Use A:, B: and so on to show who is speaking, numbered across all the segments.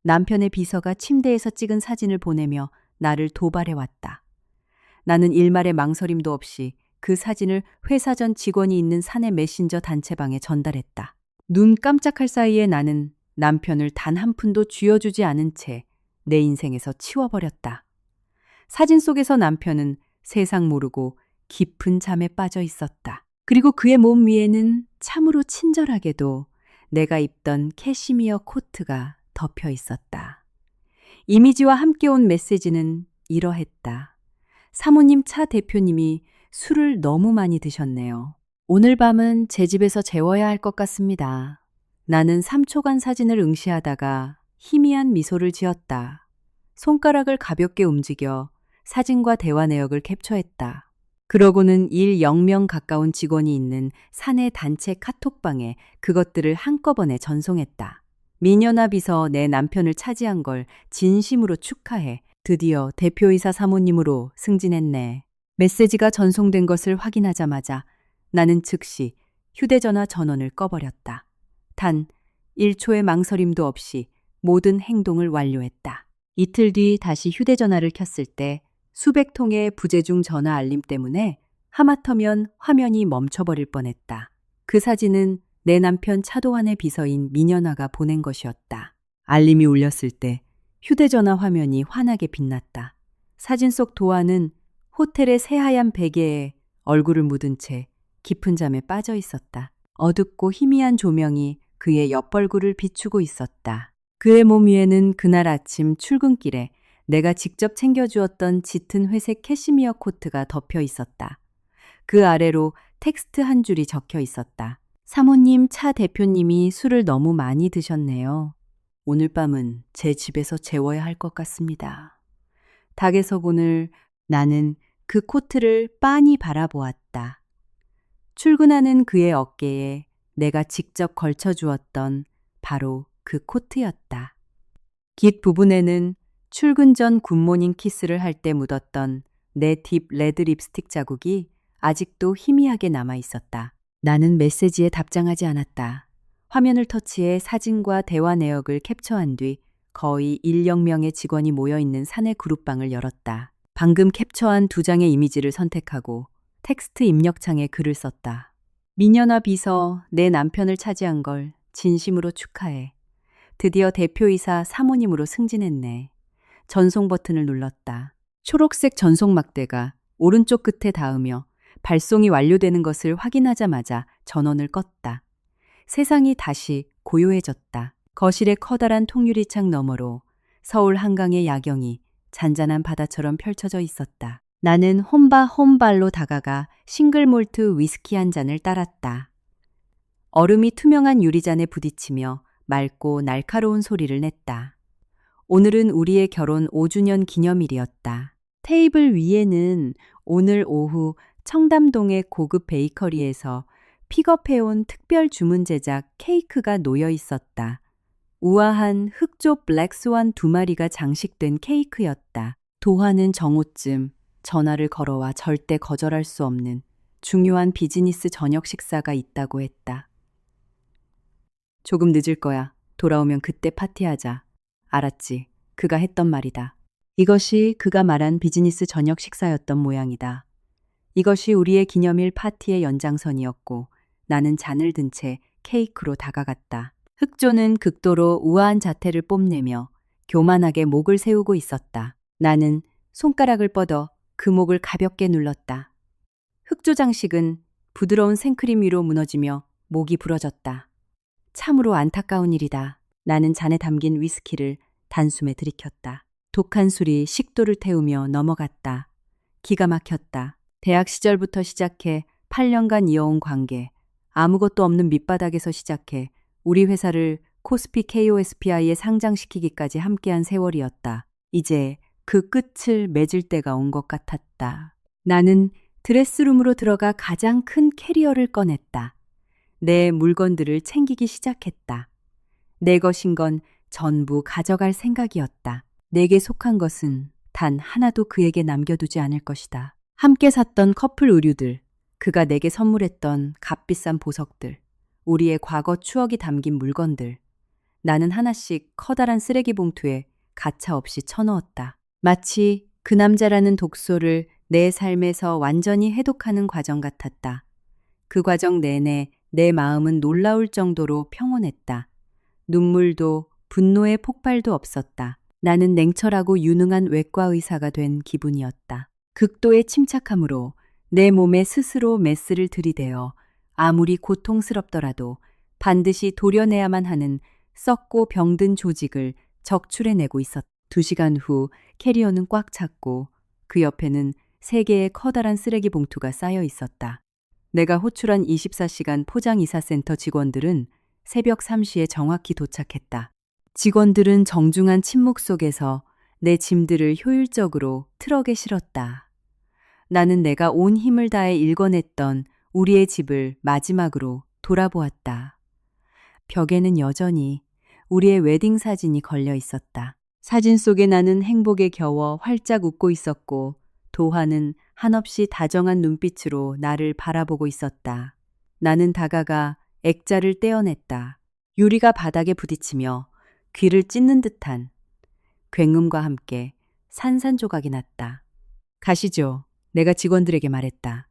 A: 남편의 비서가 침대에서 찍은 사진을 보내며 나를 도발해왔다. 나는 일말의 망설임도 없이 그 사진을 회사 전 직원이 있는 사내 메신저 단체방에 전달했다. 눈 깜짝할 사이에 나는 남편을 단 한 푼도 쥐어주지 않은 채 내 인생에서 치워버렸다. 사진 속에서 남편은 세상 모르고 깊은 잠에 빠져 있었다. 그리고 그의 몸 위에는 참으로 친절하게도 내가 입던 캐시미어 코트가 덮여 있었다. 이미지와 함께 온 메시지는 이러했다. 사모님 차 대표님이 술을 너무 많이 드셨네요. 오늘 밤은 제 집에서 재워야 할 것 같습니다. 나는 3초간 사진을 응시하다가 희미한 미소를 지었다. 손가락을 가볍게 움직여 사진과 대화 내역을 캡처했다. 그러고는 일 0명 가까운 직원이 있는 사내 단체 카톡방에 그것들을 한꺼번에 전송했다. 미녀나 비서 내 남편을 차지한 걸 진심으로 축하해. 드디어 대표이사 사모님으로 승진했네. 메시지가 전송된 것을 확인하자마자 나는 즉시 휴대전화 전원을 꺼버렸다. 단 1초의 망설임도 없이 모든 행동을 완료했다. 이틀 뒤 다시 휴대전화를 켰을 때 수백 통의 부재중 전화 알림 때문에 하마터면 화면이 멈춰버릴 뻔했다. 그 사진은 내 남편 차도환의 비서인 민연아가 보낸 것이었다. 알림이 울렸을 때 휴대전화 화면이 환하게 빛났다. 사진 속 도안은 호텔의 새하얀 베개에 얼굴을 묻은 채 깊은 잠에 빠져 있었다. 어둡고 희미한 조명이 그의 옆얼굴을 비추고 있었다. 그의 몸 위에는 그날 아침 출근길에 내가 직접 챙겨주었던 짙은 회색 캐시미어 코트가 덮여 있었다. 그 아래로 텍스트 한 줄이 적혀 있었다. 사모님 차 대표님이 술을 너무 많이 드셨네요. 오늘 밤은 제 집에서 재워야 할 것 같습니다. 닭에서 오늘 나는 그 코트를 빤히 바라보았다. 출근하는 그의 어깨에 내가 직접 걸쳐주었던 바로 그 코트였다. 깃 부분에는 출근 전 굿모닝 키스를 할 때 묻었던 내 딥 레드 립스틱 자국이 아직도 희미하게 남아 있었다. 나는 메시지에 답장하지 않았다. 화면을 터치해 사진과 대화 내역을 캡처한 뒤 거의 1~0명의 직원이 모여있는 사내 그룹방을 열었다. 방금 캡처한 2장의 이미지를 선택하고 텍스트 입력창에 글을 썼다. 민연아 비서, 내 남편을 차지한 걸 진심으로 축하해. 드디어 대표이사 사모님으로 승진했네. 전송 버튼을 눌렀다. 초록색 전송 막대가 오른쪽 끝에 닿으며 발송이 완료되는 것을 확인하자마자 전원을 껐다. 세상이 다시 고요해졌다. 거실의 커다란 통유리창 너머로 서울 한강의 야경이 잔잔한 바다처럼 펼쳐져 있었다. 나는 홈발로 다가가 싱글몰트 위스키 한 잔을 따랐다. 얼음이 투명한 유리잔에 부딪히며 맑고 날카로운 소리를 냈다. 오늘은 우리의 결혼 5주년 기념일이었다. 테이블 위에는 오늘 오후 청담동의 고급 베이커리에서 픽업해온 특별 주문 제작 케이크가 놓여 있었다. 우아한 흑조 블랙스완 2마리가 장식된 케이크였다. 도화는 정오쯤 전화를 걸어와 절대 거절할 수 없는 중요한 비즈니스 저녁 식사가 있다고 했다. 조금 늦을 거야. 돌아오면 그때 파티하자. 알았지? 그가 했던 말이다. 이것이 그가 말한 비즈니스 저녁 식사였던 모양이다. 이것이 우리의 기념일 파티의 연장선이었고 나는 잔을 든 채 케이크로 다가갔다. 흑조는 극도로 우아한 자태를 뽐내며 교만하게 목을 세우고 있었다. 나는 손가락을 뻗어 그 목을 가볍게 눌렀다. 흑조 장식은 부드러운 생크림 위로 무너지며 목이 부러졌다. 참으로 안타까운 일이다. 나는 잔에 담긴 위스키를 단숨에 들이켰다. 독한 술이 식도를 태우며 넘어갔다. 기가 막혔다. 대학 시절부터 시작해 8년간 이어온 관계, 아무것도 없는 밑바닥에서 시작해 우리 회사를 코스피 KOSPI에 상장시키기까지 함께한 세월이었다. 이제 그 끝을 맺을 때가 온 것 같았다. 나는 드레스룸으로 들어가 가장 큰 캐리어를 꺼냈다. 내 물건들을 챙기기 시작했다. 내 것인 건 전부 가져갈 생각이었다. 내게 속한 것은 단 하나도 그에게 남겨두지 않을 것이다. 함께 샀던 커플 의류들, 그가 내게 선물했던 값비싼 보석들, 우리의 과거 추억이 담긴 물건들. 나는 하나씩 커다란 쓰레기 봉투에 가차없이 쳐넣었다. 마치 그 남자라는 독소를 내 삶에서 완전히 해독하는 과정 같았다. 그 과정 내내 내 마음은 놀라울 정도로 평온했다. 눈물도 분노의 폭발도 없었다. 나는 냉철하고 유능한 외과 의사가 된 기분이었다. 극도의 침착함으로 내 몸에 스스로 메스를 들이대어 아무리 고통스럽더라도 반드시 도려내야만 하는 썩고 병든 조직을 적출해내고 있었다. 2시간 후 캐리어는 꽉 찼고 그 옆에는 3개의 커다란 쓰레기 봉투가 쌓여 있었다. 내가 호출한 24시간 포장이사센터 직원들은 새벽 3시에 정확히 도착했다. 직원들은 정중한 침묵 속에서 내 짐들을 효율적으로 트럭에 실었다. 나는 내가 온 힘을 다해 일궈냈던 우리의 집을 마지막으로 돌아보았다. 벽에는 여전히 우리의 웨딩 사진이 걸려 있었다. 사진 속에 나는 행복에 겨워 활짝 웃고 있었고 도화는 한없이 다정한 눈빛으로 나를 바라보고 있었다. 나는 다가가 액자를 떼어냈다. 유리가 바닥에 부딪히며 귀를 찢는 듯한 굉음과 함께 산산조각이 났다. 가시죠. 내가 직원들에게 말했다.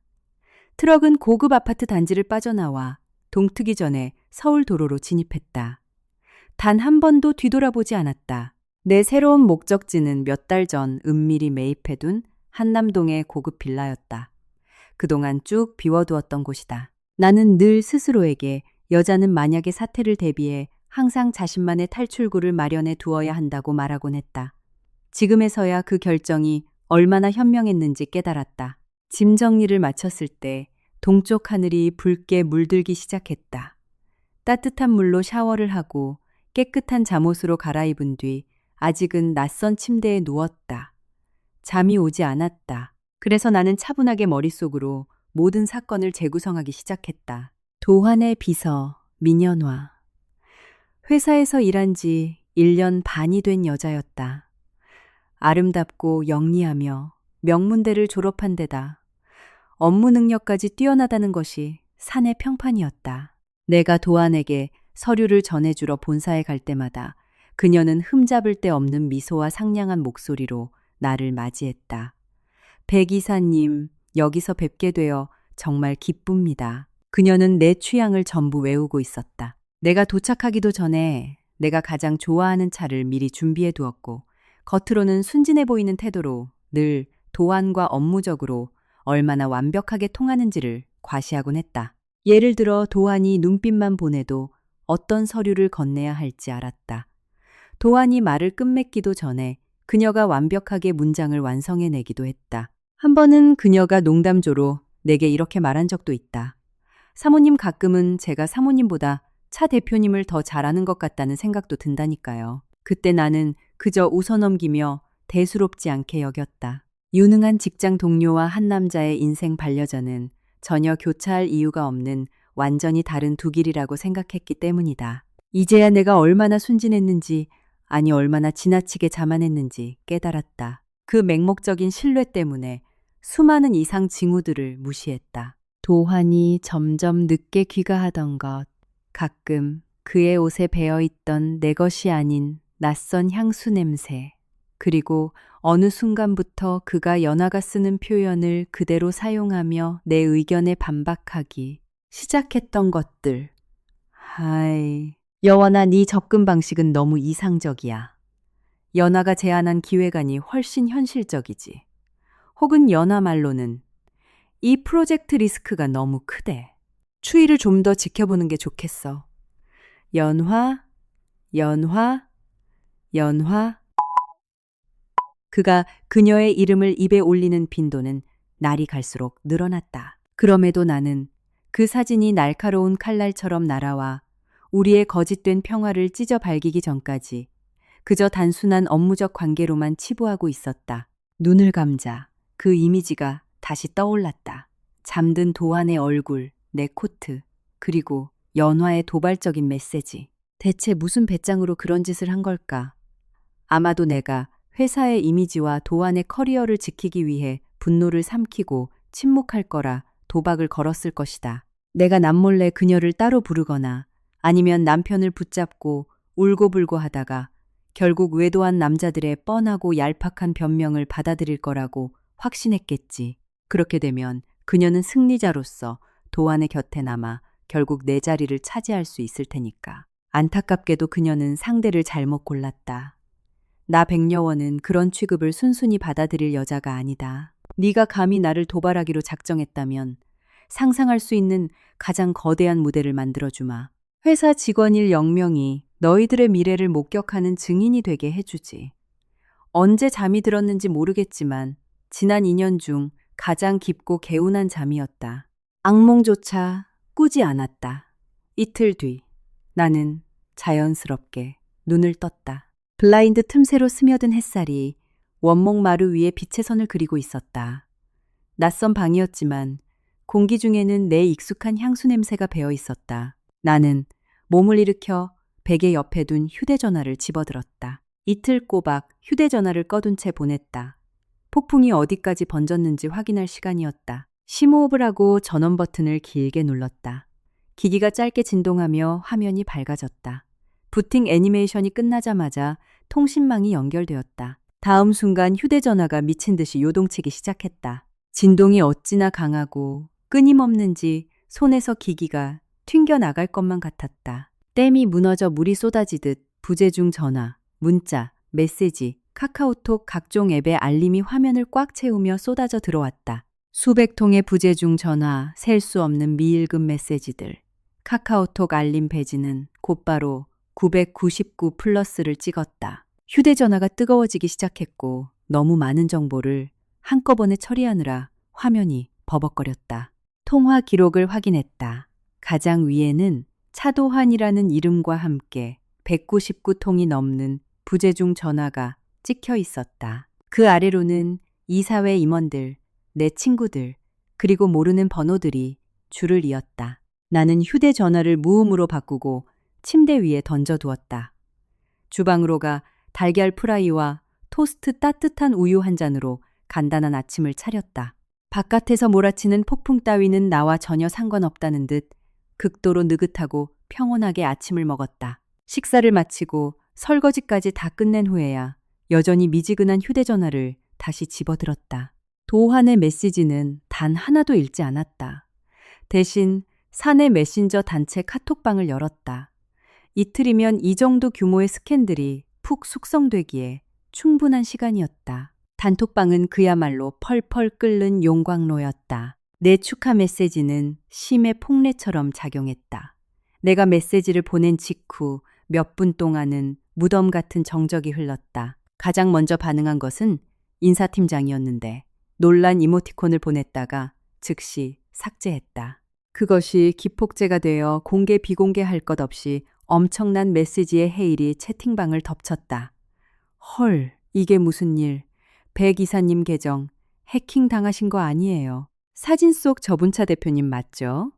A: 트럭은 고급 아파트 단지를 빠져나와 동트기 전에 서울 도로로 진입했다. 단 한 번도 뒤돌아보지 않았다. 내 새로운 목적지는 몇 달 전 은밀히 매입해둔 한남동의 고급 빌라였다. 그동안 쭉 비워두었던 곳이다. 나는 늘 스스로에게 여자는 만약의 사태를 대비해 항상 자신만의 탈출구를 마련해 두어야 한다고 말하곤 했다. 지금에서야 그 결정이 얼마나 현명했는지 깨달았다. 짐 정리를 마쳤을 때 동쪽 하늘이 붉게 물들기 시작했다. 따뜻한 물로 샤워를 하고 깨끗한 잠옷으로 갈아입은 뒤 아직은 낯선 침대에 누웠다. 잠이 오지 않았다. 그래서 나는 차분하게 머릿속으로 모든 사건을 재구성하기 시작했다. 도환의 비서 민연화. 회사에서 일한 지 1년 반이 된 여자였다. 아름답고 영리하며 명문대를 졸업한 데다 업무 능력까지 뛰어나다는 것이 사내 평판이었다. 내가 도안에게 서류를 전해주러 본사에 갈 때마다 그녀는 흠잡을 데 없는 미소와 상냥한 목소리로 나를 맞이했다. 백 이사님, 여기서 뵙게 되어 정말 기쁩니다. 그녀는 내 취향을 전부 외우고 있었다. 내가 도착하기도 전에 내가 가장 좋아하는 차를 미리 준비해 두었고 겉으로는 순진해 보이는 태도로 늘 도안과 업무적으로 얼마나 완벽하게 통하는지를 과시하곤 했다. 예를 들어 도안이 눈빛만 보내도 어떤 서류를 건네야 할지 알았다. 도안이 말을 끝맺기도 전에 그녀가 완벽하게 문장을 완성해내기도 했다. 한 번은 그녀가 농담조로 내게 이렇게 말한 적도 있다. 사모님 가끔은 제가 사모님보다 차 대표님을 더 잘하는 것 같다는 생각도 든다니까요. 그때 나는 그저 웃어넘기며 대수롭지 않게 여겼다. 유능한 직장 동료와 한 남자의 인생 반려자는 전혀 교차할 이유가 없는 완전히 다른 두 길이라고 생각했기 때문이다. 이제야 내가 얼마나 순진했는지, 아니 얼마나 지나치게 자만했는지 깨달았다. 그 맹목적인 신뢰 때문에 수많은 이상 징후들을 무시했다. 도환이 점점 늦게 귀가하던 것, 가끔 그의 옷에 배어있던 내 것이 아닌 낯선 향수 냄새, 그리고 어느 순간부터 그가 연하가 쓰는 표현을 그대로 사용하며 내 의견에 반박하기 시작했던 것들. 하이, 여원아, 네 접근 방식은 너무 이상적이야. 연하가 제안한 기획안이 훨씬 현실적이지. 혹은 연하 말로는 이 프로젝트 리스크가 너무 크대. 추이를 좀 더 지켜보는 게 좋겠어. 연화, 연화, 연화. 그가 그녀의 이름을 입에 올리는 빈도는 날이 갈수록 늘어났다. 그럼에도 나는 그 사진이 날카로운 칼날처럼 날아와 우리의 거짓된 평화를 찢어 발기기 전까지 그저 단순한 업무적 관계로만 치부하고 있었다. 눈을 감자 그 이미지가 다시 떠올랐다. 잠든 도안의 얼굴, 내 코트, 그리고 연화의 도발적인 메시지. 대체 무슨 배짱으로 그런 짓을 한 걸까? 아마도 내가 회사의 이미지와 도안의 커리어를 지키기 위해 분노를 삼키고 침묵할 거라 도박을 걸었을 것이다. 내가 남몰래 그녀를 따로 부르거나 아니면 남편을 붙잡고 울고불고 하다가 결국 외도한 남자들의 뻔하고 얄팍한 변명을 받아들일 거라고 확신했겠지. 그렇게 되면 그녀는 승리자로서 도안의 곁에 남아 결국 내 자리를 차지할 수 있을 테니까. 안타깝게도 그녀는 상대를 잘못 골랐다. 나 백여원은 그런 취급을 순순히 받아들일 여자가 아니다. 네가 감히 나를 도발하기로 작정했다면 상상할 수 있는 가장 거대한 무대를 만들어주마. 회사 직원일 0명이 너희들의 미래를 목격하는 증인이 되게 해주지. 언제 잠이 들었는지 모르겠지만 지난 2년 중 가장 깊고 개운한 잠이었다. 악몽조차 꾸지 않았다. 이틀 뒤 나는 자연스럽게 눈을 떴다. 블라인드 틈새로 스며든 햇살이 원목 마루 위에 빛의 선을 그리고 있었다. 낯선 방이었지만 공기 중에는 내 익숙한 향수 냄새가 배어 있었다. 나는 몸을 일으켜 베개 옆에 둔 휴대전화를 집어들었다. 이틀 꼬박 휴대전화를 꺼둔 채 보냈다. 폭풍이 어디까지 번졌는지 확인할 시간이었다. 심호흡을 하고 전원 버튼을 길게 눌렀다. 기기가 짧게 진동하며 화면이 밝아졌다. 부팅 애니메이션이 끝나자마자 통신망이 연결되었다. 다음 순간 휴대전화가 미친 듯이 요동치기 시작했다. 진동이 어찌나 강하고 끊임없는지 손에서 기기가 튕겨나갈 것만 같았다. 댐이 무너져 물이 쏟아지듯 부재중 전화, 문자, 메시지, 카카오톡 각종 앱의 알림이 화면을 꽉 채우며 쏟아져 들어왔다. 수백 통의 부재중 전화, 셀 수 없는 미일금 메시지들. 카카오톡 알림 배지는 곧바로 999 플러스를 찍었다. 휴대전화가 뜨거워지기 시작했고 너무 많은 정보를 한꺼번에 처리하느라 화면이 버벅거렸다. 통화 기록을 확인했다. 가장 위에는 차도환이라는 이름과 함께 199통이 넘는 부재중 전화가 찍혀 있었다. 그 아래로는 이사회 임원들, 내 친구들, 그리고 모르는 번호들이 줄을 이었다. 나는 휴대전화를 무음으로 바꾸고 침대 위에 던져두었다. 주방으로 가 달걀 프라이와 토스트 따뜻한 우유 한 잔으로 간단한 아침을 차렸다. 바깥에서 몰아치는 폭풍 따위는 나와 전혀 상관없다는 듯 극도로 느긋하고 평온하게 아침을 먹었다. 식사를 마치고 설거지까지 다 끝낸 후에야 여전히 미지근한 휴대전화를 다시 집어들었다. 도환의 메시지는 단 하나도 읽지 않았다. 대신 사내 메신저 단체 카톡방을 열었다. 이틀이면 이 정도 규모의 스캔들이 푹 숙성되기에 충분한 시간이었다. 단톡방은 그야말로 펄펄 끓는 용광로였다. 내 축하 메시지는 심해 폭례처럼 작용했다. 내가 메시지를 보낸 직후 몇 분 동안은 무덤 같은 정적이 흘렀다. 가장 먼저 반응한 것은 인사팀장이었는데 놀란 이모티콘을 보냈다가 즉시 삭제했다. 그것이 기폭제가 되어 공개 비공개 할 것 없이 엄청난 메시지의 해일이 채팅방을 덮쳤다. 헐, 이게 무슨 일. 백 이사님 계정 해킹 당하신 거 아니에요. 사진 속 저분차 대표님 맞죠?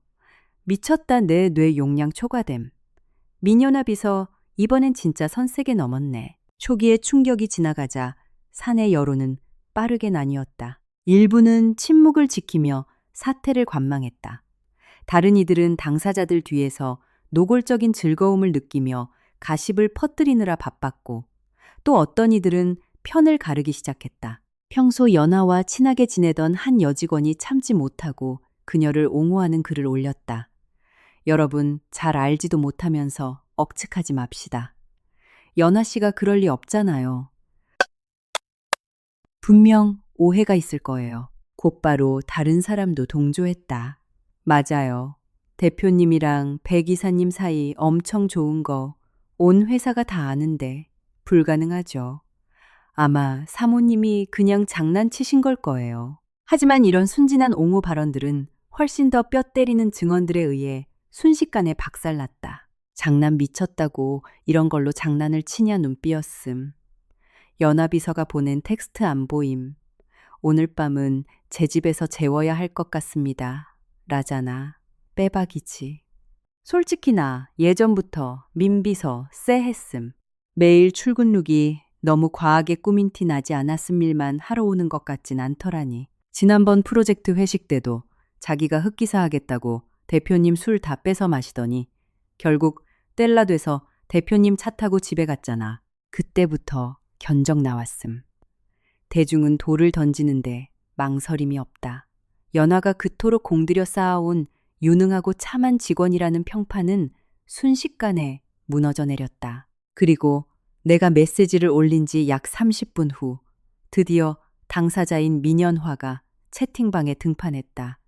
A: 미쳤다 내 뇌 용량 초과됨. 미녀나 비서 이번엔 진짜 선 세게 넘었네. 초기의 충격이 지나가자 사내 여론은 빠르게 나뉘었다. 일부는 침묵을 지키며 사태를 관망했다. 다른 이들은 당사자들 뒤에서 노골적인 즐거움을 느끼며 가십을 퍼뜨리느라 바빴고 또 어떤 이들은 편을 가르기 시작했다. 평소 연하와 친하게 지내던 한 여직원이 참지 못하고 그녀를 옹호하는 글을 올렸다. 여러분 잘 알지도 못하면서 억측하지 맙시다. 연하 씨가 그럴 리 없잖아요. 분명 오해가 있을 거예요. 곧바로 다른 사람도 동조했다. 맞아요. 대표님이랑 백 이사님 사이 엄청 좋은 거 온 회사가 다 아는데 불가능하죠. 아마 사모님이 그냥 장난치신 걸 거예요. 하지만 이런 순진한 옹호 발언들은 훨씬 더 뼈 때리는 증언들에 의해 순식간에 박살났다. 장난 미쳤다고 이런 걸로 장난을 치냐 눈비었음. 연합비서가 보낸 텍스트 안 보임. 오늘 밤은 제 집에서 재워야 할 것 같습니다. 라잖아. 빼박이지. 솔직히 나 예전부터 민비서 쎄했음. 매일 출근룩이 너무 과하게 꾸민 티 나지 않았음 일만 하러 오는 것 같진 않더라니. 지난번 프로젝트 회식 때도 자기가 흑기사 하겠다고 대표님 술 다 뺏어 마시더니 결국 뗄라 돼서 대표님 차 타고 집에 갔잖아. 그때부터 견적 나왔음. 대중은 돌을 던지는데 망설임이 없다. 연화가 그토록 공들여 쌓아온 유능하고 참한 직원이라는 평판은 순식간에 무너져 내렸다. 그리고 내가 메시지를 올린 지 약 30분 후 드디어 당사자인 민연화가 채팅방에 등판했다.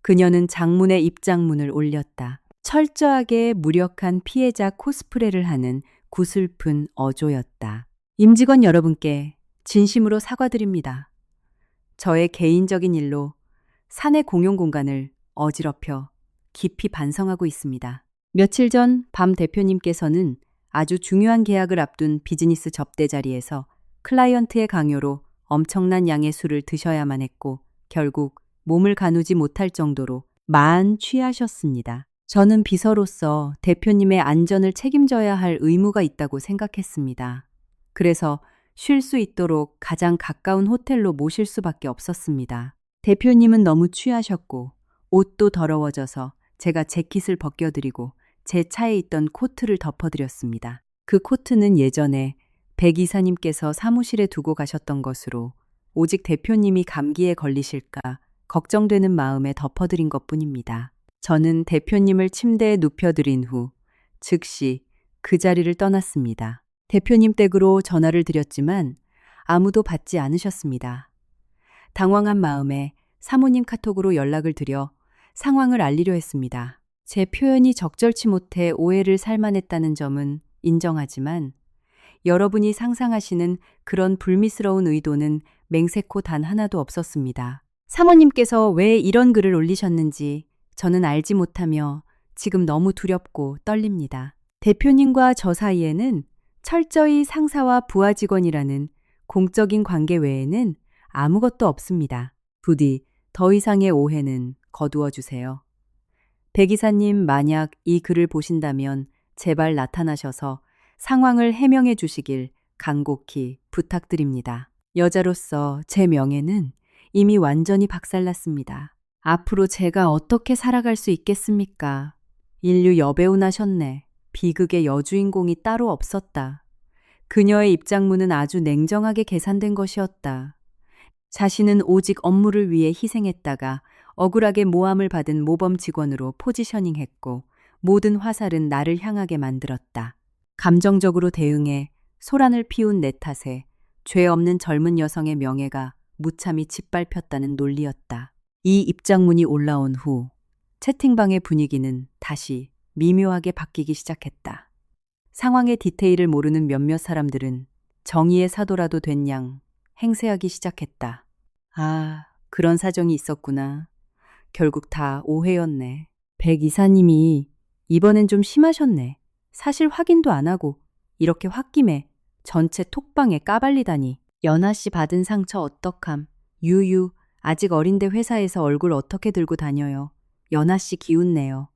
A: 그녀는 장문의 입장문을 올렸다. 철저하게 무력한 피해자 코스프레를 하는 구슬픈 어조였다. 임직원 여러분께 진심으로 사과드립니다. 저의 개인적인 일로 사내 공용 공간을 어지럽혀 깊이 반성하고 있습니다. 며칠 전 밤 대표님께서는 아주 중요한 계약을 앞둔 비즈니스 접대 자리에서 클라이언트의 강요로 엄청난 양의 술을 드셔야만 했고 결국 몸을 가누지 못할 정도로 만취하셨습니다. 저는 비서로서 대표님의 안전을 책임져야 할 의무가 있다고 생각했습니다. 그래서 쉴 수 있도록 가장 가까운 호텔로 모실 수밖에 없었습니다. 대표님은 너무 취하셨고 옷도 더러워져서 제가 재킷을 벗겨드리고 제 차에 있던 코트를 덮어드렸습니다. 그 코트는 예전에 백 이사님께서 사무실에 두고 가셨던 것으로 오직 대표님이 감기에 걸리실까 걱정되는 마음에 덮어드린 것뿐입니다. 저는 대표님을 침대에 눕혀드린 후 즉시 그 자리를 떠났습니다. 대표님 댁으로 전화를 드렸지만 아무도 받지 않으셨습니다. 당황한 마음에 사모님 카톡으로 연락을 드려 상황을 알리려 했습니다. 제 표현이 적절치 못해 오해를 살만했다는 점은 인정하지만 여러분이 상상하시는 그런 불미스러운 의도는 맹세코 단 하나도 없었습니다. 사모님께서 왜 이런 글을 올리셨는지 저는 알지 못하며 지금 너무 두렵고 떨립니다. 대표님과 저 사이에는 철저히 상사와 부하 직원이라는 공적인 관계 외에는 아무것도 없습니다. 부디 더 이상의 오해는 거두어 주세요. 백 이사님 만약 이 글을 보신다면 제발 나타나셔서 상황을 해명해 주시길 간곡히 부탁드립니다. 여자로서 제 명예는 이미 완전히 박살났습니다. 앞으로 제가 어떻게 살아갈 수 있겠습니까? 인류 여배우 나셨네. 비극의 여주인공이 따로 없었다. 그녀의 입장문은 아주 냉정하게 계산된 것이었다. 자신은 오직 업무를 위해 희생했다가 억울하게 모함을 받은 모범 직원으로 포지셔닝했고 모든 화살은 나를 향하게 만들었다. 감정적으로 대응해 소란을 피운 내 탓에 죄 없는 젊은 여성의 명예가 무참히 짓밟혔다는 논리였다. 이 입장문이 올라온 후 채팅방의 분위기는 다시 미묘하게 바뀌기 시작했다. 상황의 디테일을 모르는 몇몇 사람들은 정의의 사도라도 된 양 행세하기 시작했다. 아, 그런 사정이 있었구나. 결국 다 오해였네. 백 이사님이 이번엔 좀 심하셨네. 사실 확인도 안 하고 이렇게 홧김에 전체 톡방에 까발리다니. 연아 씨 받은 상처 어떡함. 유유, 아직 어린데 회사에서 얼굴 어떻게 들고 다녀요. 연아 씨 기운내요.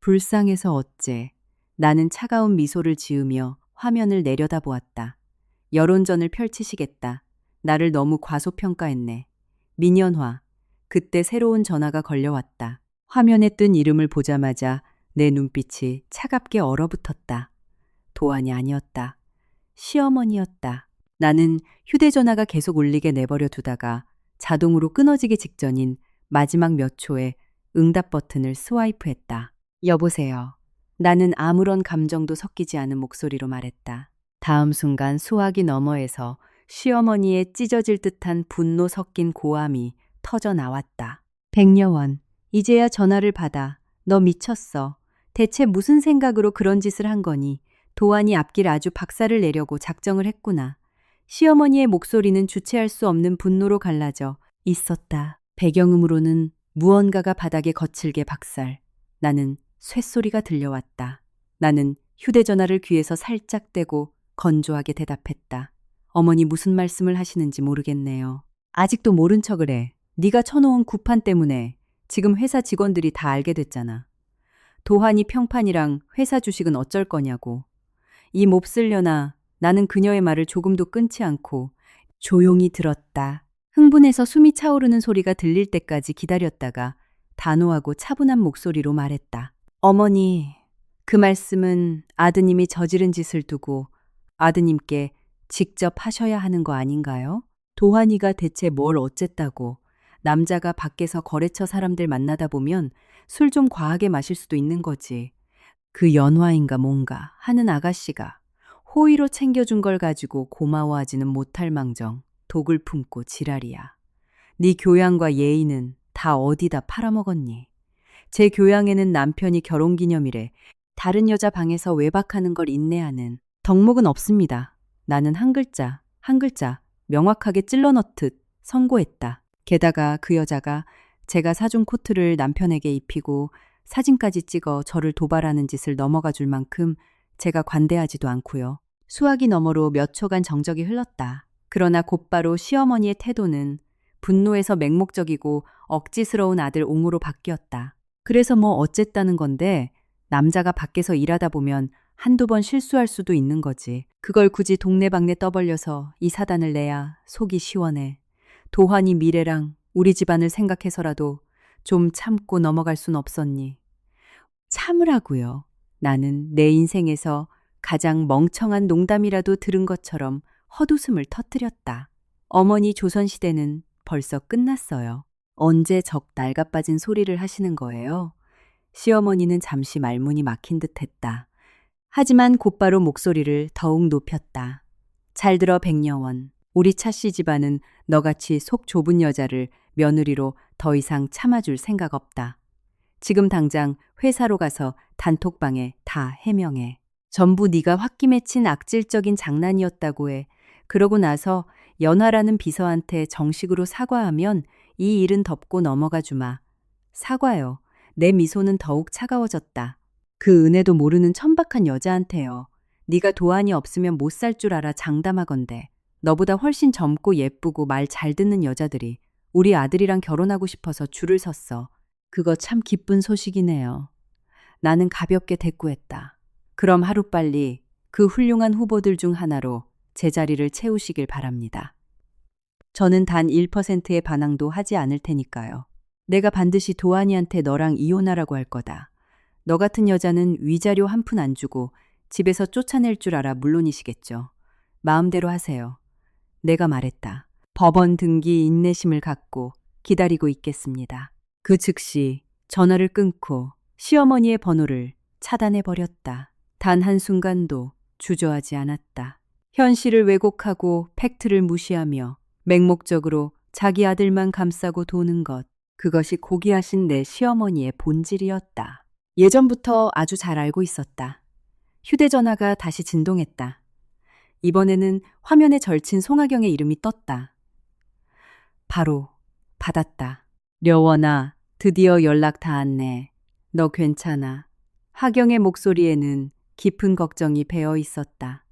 A: 불쌍해서 어째. 나는 차가운 미소를 지으며 화면을 내려다보았다. 여론전을 펼치시겠다. 나를 너무 과소평가했네. 민연화. 그때 새로운 전화가 걸려왔다. 화면에 뜬 이름을 보자마자 내 눈빛이 차갑게 얼어붙었다. 도안이 아니었다. 시어머니였다. 나는 휴대전화가 계속 울리게 내버려 두다가 자동으로 끊어지기 직전인 마지막 몇 초에 응답 버튼을 스와이프했다. 여보세요. 나는 아무런 감정도 섞이지 않은 목소리로 말했다. 다음 순간 수화기 너머에서 시어머니의 찢어질 듯한 분노 섞인 고함이 터져 나왔다. 백여원, 이제야 전화를 받아. 너 미쳤어. 대체 무슨 생각으로 그런 짓을 한 거니? 도안이 앞길 아주 박살을 내려고 작정을 했구나. 시어머니의 목소리는 주체할 수 없는 분노로 갈라져 있었다. 배경음으로는 무언가가 바닥에 거칠게 박살. 나는 쇳소리가 들려왔다. 나는 휴대전화를 귀에서 살짝 떼고 건조하게 대답했다. 어머니 무슨 말씀을 하시는지 모르겠네요. 아직도 모른 척을 해. 네가 쳐놓은 구판 때문에 지금 회사 직원들이 다 알게 됐잖아. 도환이 평판이랑 회사 주식은 어쩔 거냐고. 이 몹쓸려나 나는 그녀의 말을 조금도 끊지 않고 조용히 들었다. 흥분해서 숨이 차오르는 소리가 들릴 때까지 기다렸다가 단호하고 차분한 목소리로 말했다. 어머니, 그 말씀은 아드님이 저지른 짓을 두고 아드님께 직접 하셔야 하는 거 아닌가요? 도환이가 대체 뭘 어쨌다고. 남자가 밖에서 거래처 사람들 만나다 보면 술 좀 과하게 마실 수도 있는 거지. 그 연화인가 뭔가 하는 아가씨가 호의로 챙겨준 걸 가지고 고마워하지는 못할 망정 독을 품고 지랄이야. 네 교양과 예의는 다 어디다 팔아먹었니? 제 교양에는 남편이 결혼기념일에 다른 여자 방에서 외박하는 걸 인내하는 덕목은 없습니다. 나는 한 글자, 한 글자 명확하게 찔러 넣듯 선고했다. 게다가 그 여자가 제가 사준 코트를 남편에게 입히고 사진까지 찍어 저를 도발하는 짓을 넘어가 줄 만큼 제가 관대하지도 않고요. 수화기 너머로 몇 초간 정적이 흘렀다. 그러나 곧바로 시어머니의 태도는 분노에서 맹목적이고 억지스러운 아들 옹으로 바뀌었다. 그래서 뭐 어쨌다는 건데 남자가 밖에서 일하다 보면 한두 번 실수할 수도 있는 거지. 그걸 굳이 동네방네 떠벌려서 이 사단을 내야 속이 시원해. 도환이 미래랑 우리 집안을 생각해서라도 좀 참고 넘어갈 순 없었니? 참으라고요. 나는 내 인생에서 가장 멍청한 농담이라도 들은 것처럼 헛웃음을 터뜨렸다. 어머니 조선시대는 벌써 끝났어요. 언제 적 낡아빠진 소리를 하시는 거예요? 시어머니는 잠시 말문이 막힌 듯 했다. 하지만 곧바로 목소리를 더욱 높였다. 잘 들어 백여원. 우리 차씨 집안은 너같이 속 좁은 여자를 며느리로 더 이상 참아줄 생각 없다. 지금 당장 회사로 가서 단톡방에 다 해명해. 전부 네가 홧김에 친 악질적인 장난이었다고 해. 그러고 나서 연화라는 비서한테 정식으로 사과하면 이 일은 덮고 넘어가 주마. 사과요. 내 미소는 더욱 차가워졌다. 그 은혜도 모르는 천박한 여자한테요. 네가 도안이 없으면 못 살 줄 알아 장담하건대. 너보다 훨씬 젊고 예쁘고 말 잘 듣는 여자들이 우리 아들이랑 결혼하고 싶어서 줄을 섰어. 그거 참 기쁜 소식이네요. 나는 가볍게 대꾸했다. 그럼 하루빨리 그 훌륭한 후보들 중 하나로 제 자리를 채우시길 바랍니다. 저는 단 1%의 반항도 하지 않을 테니까요. 내가 반드시 도안이한테 너랑 이혼하라고 할 거다. 너 같은 여자는 위자료 한 푼 안 주고 집에서 쫓아낼 줄 알아 물론이시겠죠. 마음대로 하세요. 내가 말했다. 법원 등기 인내심을 갖고 기다리고 있겠습니다. 그 즉시 전화를 끊고 시어머니의 번호를 차단해버렸다. 단 한순간도 주저하지 않았다. 현실을 왜곡하고 팩트를 무시하며 맹목적으로 자기 아들만 감싸고 도는 것. 그것이 고귀하신 내 시어머니의 본질이었다. 예전부터 아주 잘 알고 있었다. 휴대전화가 다시 진동했다. 이번에는 화면에 절친 송하경의 이름이 떴다. 바로 받았다. 려원아, 드디어 연락 닿았네. 너 괜찮아. 하경의 목소리에는 깊은 걱정이 배어 있었다.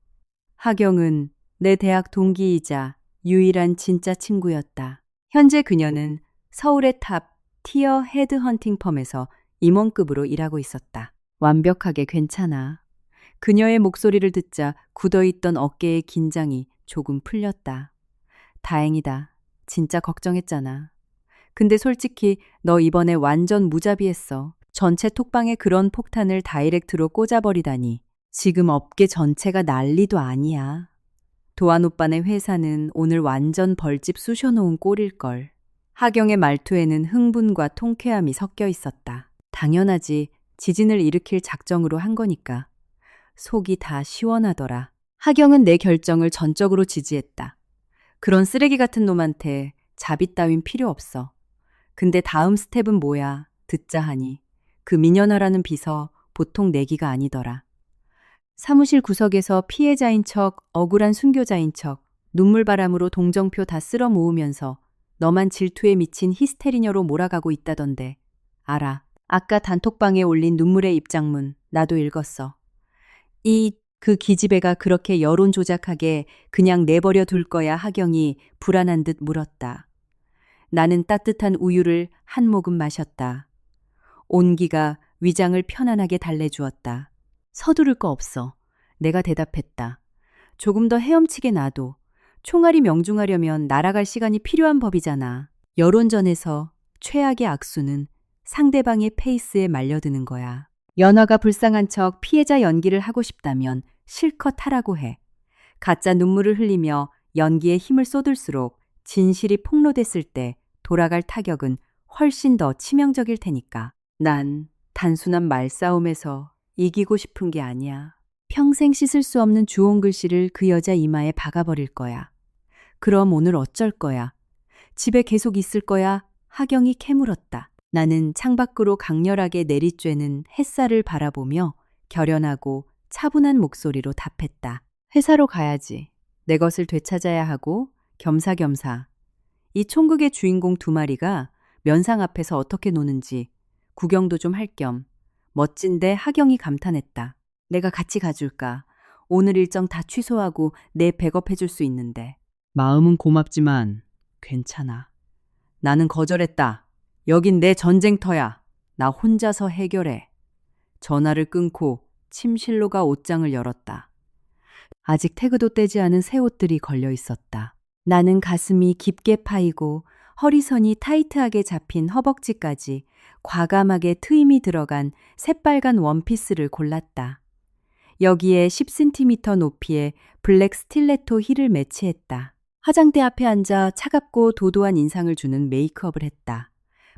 A: 하경은 내 대학 동기이자 유일한 진짜 친구였다. 현재 그녀는 서울의 탑 티어 헤드헌팅 펌에서 임원급으로 일하고 있었다. 완벽하게 괜찮아. 그녀의 목소리를 듣자 굳어있던 어깨의 긴장이 조금 풀렸다. 다행이다. 진짜 걱정했잖아. 근데 솔직히 너 이번에 완전 무자비했어. 전체 톡방에 그런 폭탄을 다이렉트로 꽂아버리다니. 지금 업계 전체가 난리도 아니야. 도안 오빠네 회사는 오늘 완전 벌집 쑤셔놓은 꼴일걸. 하경의 말투에는 흥분과 통쾌함이 섞여 있었다. 당연하지. 지진을 일으킬 작정으로 한 거니까. 속이 다 시원하더라. 하경은 내 결정을 전적으로 지지했다. 그런 쓰레기 같은 놈한테 자비 따윈 필요 없어. 근데 다음 스텝은 뭐야? 듣자 하니. 그 미녀나라는 비서 보통 내기가 아니더라. 사무실 구석에서 피해자인 척, 억울한 순교자인 척, 눈물바람으로 동정표 다 쓸어 모으면서 너만 질투에 미친 히스테리녀로 몰아가고 있다던데. 알아. 아까 단톡방에 올린 눈물의 입장문 나도 읽었어. 그 기집애가 그렇게 여론 조작하게 그냥 내버려 둘 거야 하경이 불안한 듯 물었다. 나는 따뜻한 우유를 한 모금 마셨다. 온기가 위장을 편안하게 달래주었다. 서두를 거 없어. 내가 대답했다. 조금 더 헤엄치게 놔둬. 총알이 명중하려면 날아갈 시간이 필요한 법이잖아. 여론전에서 최악의 악수는 상대방의 페이스에 말려드는 거야. 연화가 불쌍한 척 피해자 연기를 하고 싶다면 실컷 하라고 해. 가짜 눈물을 흘리며 연기에 힘을 쏟을수록 진실이 폭로됐을 때 돌아갈 타격은 훨씬 더 치명적일 테니까. 난 단순한 말싸움에서 이기고 싶은 게 아니야. 평생 씻을 수 없는 주홍 글씨를 그 여자 이마에 박아버릴 거야. 그럼 오늘 어쩔 거야? 집에 계속 있을 거야? 하경이 캐물었다. 나는 창밖으로 강렬하게 내리쬐는 햇살을 바라보며 결연하고 차분한 목소리로 답했다. 회사로 가야지. 내 것을 되찾아야 하고 겸사겸사. 이 총극의 주인공 두 마리가 면상 앞에서 어떻게 노는지 구경도 좀 할 겸 멋진데 하경이 감탄했다. 내가 같이 가줄까? 오늘 일정 다 취소하고 내 백업해줄 수 있는데. 마음은 고맙지만 괜찮아. 나는 거절했다. 여긴 내 전쟁터야. 나 혼자서 해결해. 전화를 끊고 침실로가 옷장을 열었다. 아직 태그도 떼지 않은 새 옷들이 걸려 있었다. 나는 가슴이 깊게 파이고 허리선이 타이트하게 잡힌 허벅지까지 과감하게 트임이 들어간 새빨간 원피스를 골랐다. 여기에 10cm 높이의 블랙 스틸레토 힐을 매치했다. 화장대 앞에 앉아 차갑고 도도한 인상을 주는 메이크업을 했다.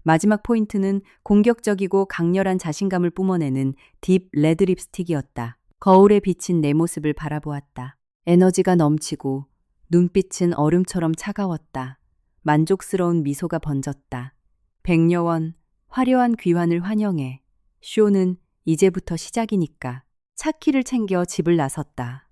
A: 마지막 포인트는 공격적이고 강렬한 자신감을 뿜어내는 딥 레드 립스틱이었다. 거울에 비친 내 모습을 바라보았다. 에너지가 넘치고 눈빛은 얼음처럼 차가웠다. 만족스러운 미소가 번졌다. 백여원, 화려한 귀환을 환영해. 쇼는 이제부터 시작이니까. 차키를 챙겨 집을 나섰다.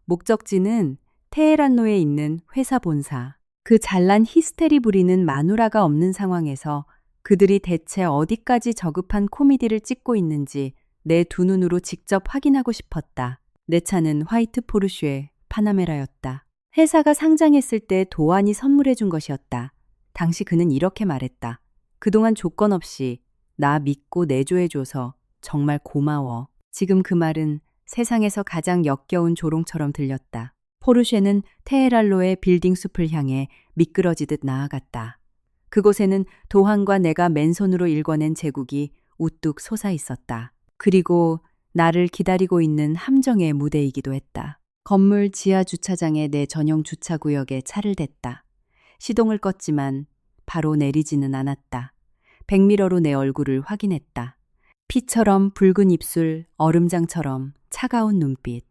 A: 목적지는 테헤란로에 있는 회사 본사. 그 잘난 히스테리 부리는 마누라가 없는 상황에서 그들이 대체 어디까지 저급한 코미디를 찍고 있는지 내 두 눈으로 직접 확인하고 싶었다. 내 차는 화이트 포르쉐 파나메라였다. 회사가 상장했을 때 도안이 선물해 준 것이었다. 당시 그는 이렇게 말했다. 그동안 조건 없이 나 믿고 내조해줘서 정말 고마워. 지금 그 말은 세상에서 가장 역겨운 조롱처럼 들렸다. 포르쉐는 테헤란로의 빌딩 숲을 향해 미끄러지듯 나아갔다. 그곳에는 도한과 내가 맨손으로 일궈낸 제국이 우뚝 솟아 있었다. 그리고 나를 기다리고 있는 함정의 무대이기도 했다. 건물 지하 주차장에 내 전용 주차구역에 차를 댔다. 시동을 껐지만 바로 내리지는 않았다. 백미러로 내 얼굴을 확인했다. 피처럼 붉은 입술, 얼음장처럼 차가운 눈빛.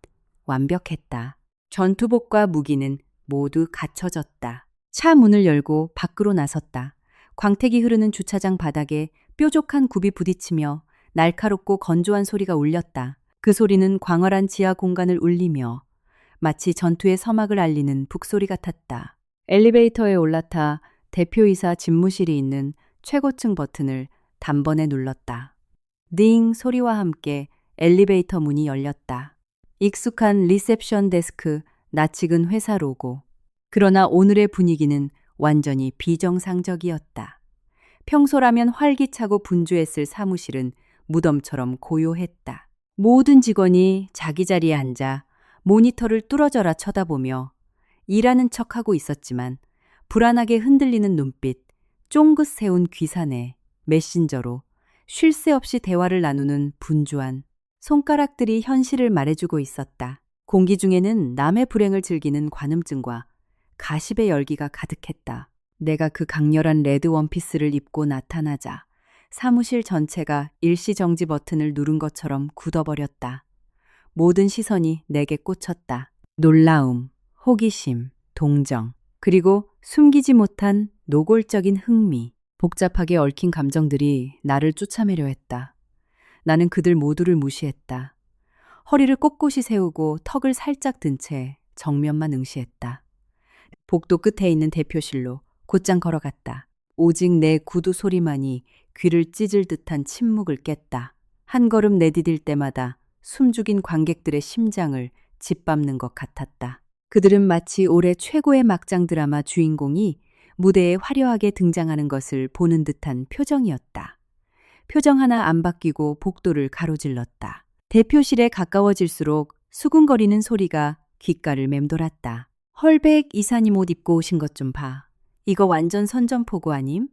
A: 완벽했다. 전투복과 무기는 모두 갖춰졌다. 차 문을 열고 밖으로 나섰다. 광택이 흐르는 주차장 바닥에 뾰족한 굽이 부딪히며 날카롭고 건조한 소리가 울렸다. 그 소리는 광활한 지하 공간을 울리며 마치 전투의 서막을 알리는 북소리 같았다. 엘리베이터에 올라타 대표이사 집무실이 있는 최고층 버튼을 단번에 눌렀다. 딩 소리와 함께 엘리베이터 문이 열렸다. 익숙한 리셉션 데스크, 낯익은 회사 로고. 그러나 오늘의 분위기는 완전히 비정상적이었다. 평소라면 활기차고 분주했을 사무실은 무덤처럼 고요했다. 모든 직원이 자기 자리에 앉아 모니터를 뚫어져라 쳐다보며 일하는 척하고 있었지만 불안하게 흔들리는 눈빛, 쫑긋 세운 귀산에 메신저로 쉴 새 없이 대화를 나누는 분주한 손가락들이 현실을 말해주고 있었다. 공기 중에는 남의 불행을 즐기는 관음증과 가십의 열기가 가득했다. 내가 그 강렬한 레드 원피스를 입고 나타나자 사무실 전체가 일시정지 버튼을 누른 것처럼 굳어버렸다. 모든 시선이 내게 꽂혔다. 놀라움, 호기심, 동정, 그리고 숨기지 못한 노골적인 흥미. 복잡하게 얽힌 감정들이 나를 쫓아내려 했다. 나는 그들 모두를 무시했다. 허리를 꼿꼿이 세우고 턱을 살짝 든 채 정면만 응시했다. 복도 끝에 있는 대표실로 곧장 걸어갔다. 오직 내 구두 소리만이 귀를 찢을 듯한 침묵을 깼다. 한 걸음 내디딜 때마다 숨죽인 관객들의 심장을 짓밟는 것 같았다. 그들은 마치 올해 최고의 막장 드라마 주인공이 무대에 화려하게 등장하는 것을 보는 듯한 표정이었다. 표정 하나 안 바뀌고 복도를 가로질렀다. 대표실에 가까워질수록 수군거리는 소리가 귓가를 맴돌았다. 헐백 이사님 옷 입고 오신 것 좀 봐. 이거 완전 선전포고 아님?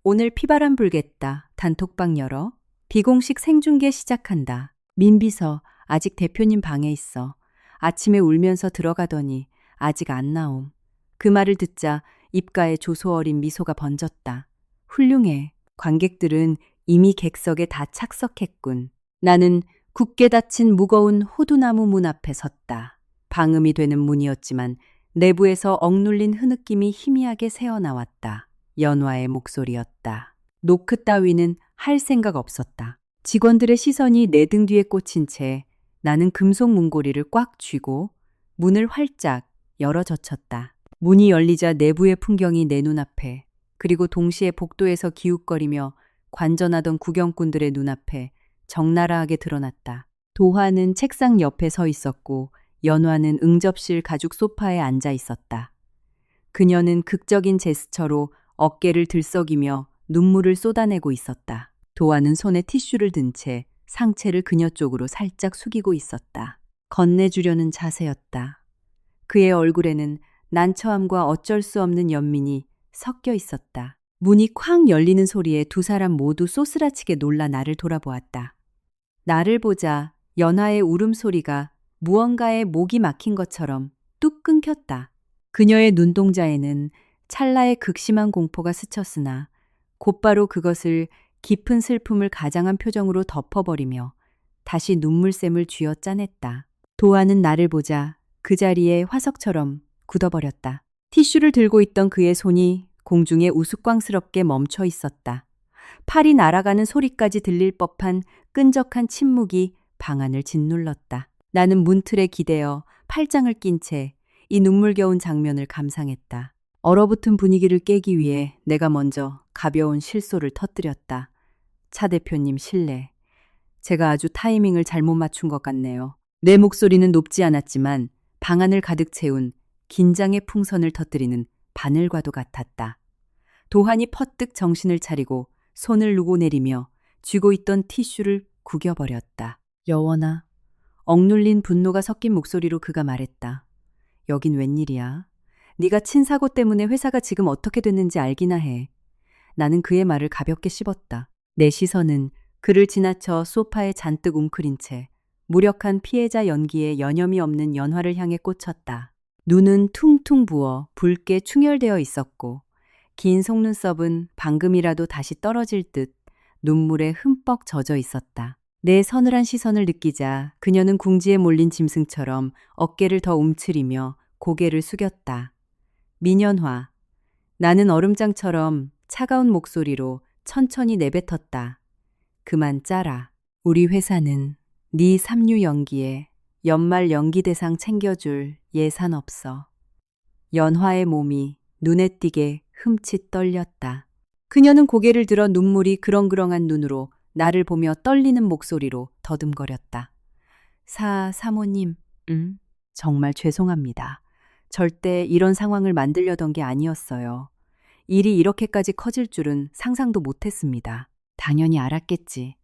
A: 오늘 피바람 불겠다. 단톡방 열어. 비공식 생중계 시작한다. 민비서, 아직 대표님 방에 있어. 아침에 울면서 들어가더니 아직 안 나옴. 그 말을 듣자 입가에 조소 어린 미소가 번졌다. 훌륭해. 관객들은 이미 객석에 다 착석했군. 나는 굳게 닫힌 무거운 호두나무 문 앞에 섰다. 방음이 되는 문이었지만 내부에서 억눌린 흐느낌이 희미하게 새어나왔다. 연화의 목소리였다. 노크 따위는 할 생각 없었다. 직원들의 시선이 내 등 뒤에 꽂힌 채 나는 금속 문고리를 꽉 쥐고 문을 활짝 열어 젖혔다. 문이 열리자 내부의 풍경이 내 눈앞에, 그리고 동시에 복도에서 기웃거리며 관전하던 구경꾼들의 눈앞에 적나라하게 드러났다. 도화는 책상 옆에 서 있었고 연화는 응접실 가죽 소파에 앉아 있었다. 그녀는 극적인 제스처로 어깨를 들썩이며 눈물을 쏟아내고 있었다. 도화는 손에 티슈를 든 채 상체를 그녀 쪽으로 살짝 숙이고 있었다. 건네주려는 자세였다. 그의 얼굴에는 난처함과 어쩔 수 없는 연민이 섞여 있었다. 문이 쾅 열리는 소리에 두 사람 모두 쏘스라치게 놀라 나를 돌아보았다. 나를 보자 연하의 울음소리가 무언가에 목이 막힌 것처럼 뚝 끊겼다. 그녀의 눈동자에는 찰나의 극심한 공포가 스쳤으나 곧바로 그것을 깊은 슬픔을 가장한 표정으로 덮어버리며 다시 눈물샘을 쥐어 짜냈다. 도화는 나를 보자 그 자리에 화석처럼 굳어버렸다. 티슈를 들고 있던 그의 손이 공중에 우스꽝스럽게 멈춰 있었다. 팔이 날아가는 소리까지 들릴 법한 끈적한 침묵이 방안을 짓눌렀다. 나는 문틀에 기대어 팔짱을 낀 채 이 눈물겨운 장면을 감상했다. 얼어붙은 분위기를 깨기 위해 내가 먼저 가벼운 실소를 터뜨렸다. 차 대표님 실례. 제가 아주 타이밍을 잘못 맞춘 것 같네요. 내 목소리는 높지 않았지만 방안을 가득 채운 긴장의 풍선을 터뜨리는 바늘과도 같았다. 도한이 퍼뜩 정신을 차리고 손을 누고내리며 쥐고 있던 티슈를 구겨버렸다. 여원아. 억눌린 분노가 섞인 목소리로 그가 말했다. 여긴 웬일이야? 네가 친 사고 때문에 회사가 지금 어떻게 됐는지 알기나 해. 나는 그의 말을 가볍게 씹었다. 내 시선은 그를 지나쳐 소파에 잔뜩 웅크린 채 무력한 피해자 연기에 여념이 없는 연화를 향해 꽂혔다. 눈은 퉁퉁 부어 붉게 충혈되어 있었고 긴 속눈썹은 방금이라도 다시 떨어질 듯 눈물에 흠뻑 젖어 있었다. 내 서늘한 시선을 느끼자 그녀는 궁지에 몰린 짐승처럼 어깨를 더 움츠리며 고개를 숙였다. 민연화. 나는 얼음장처럼 차가운 목소리로 천천히 내뱉었다. 그만 짜라. 우리 회사는 네 삼류 연기에 연말 연기 대상 챙겨줄 예산 없어. 연화의 몸이 눈에 띄게 흠칫 떨렸다. 그녀는 고개를 들어 눈물이 그렁그렁한 눈으로 나를 보며 떨리는 목소리로 더듬거렸다. 사모님, 정말 죄송합니다. 절대 이런 상황을 만들려던 게 아니었어요. 일이 이렇게까지 커질 줄은 상상도 못했습니다. 당연히 알았겠지.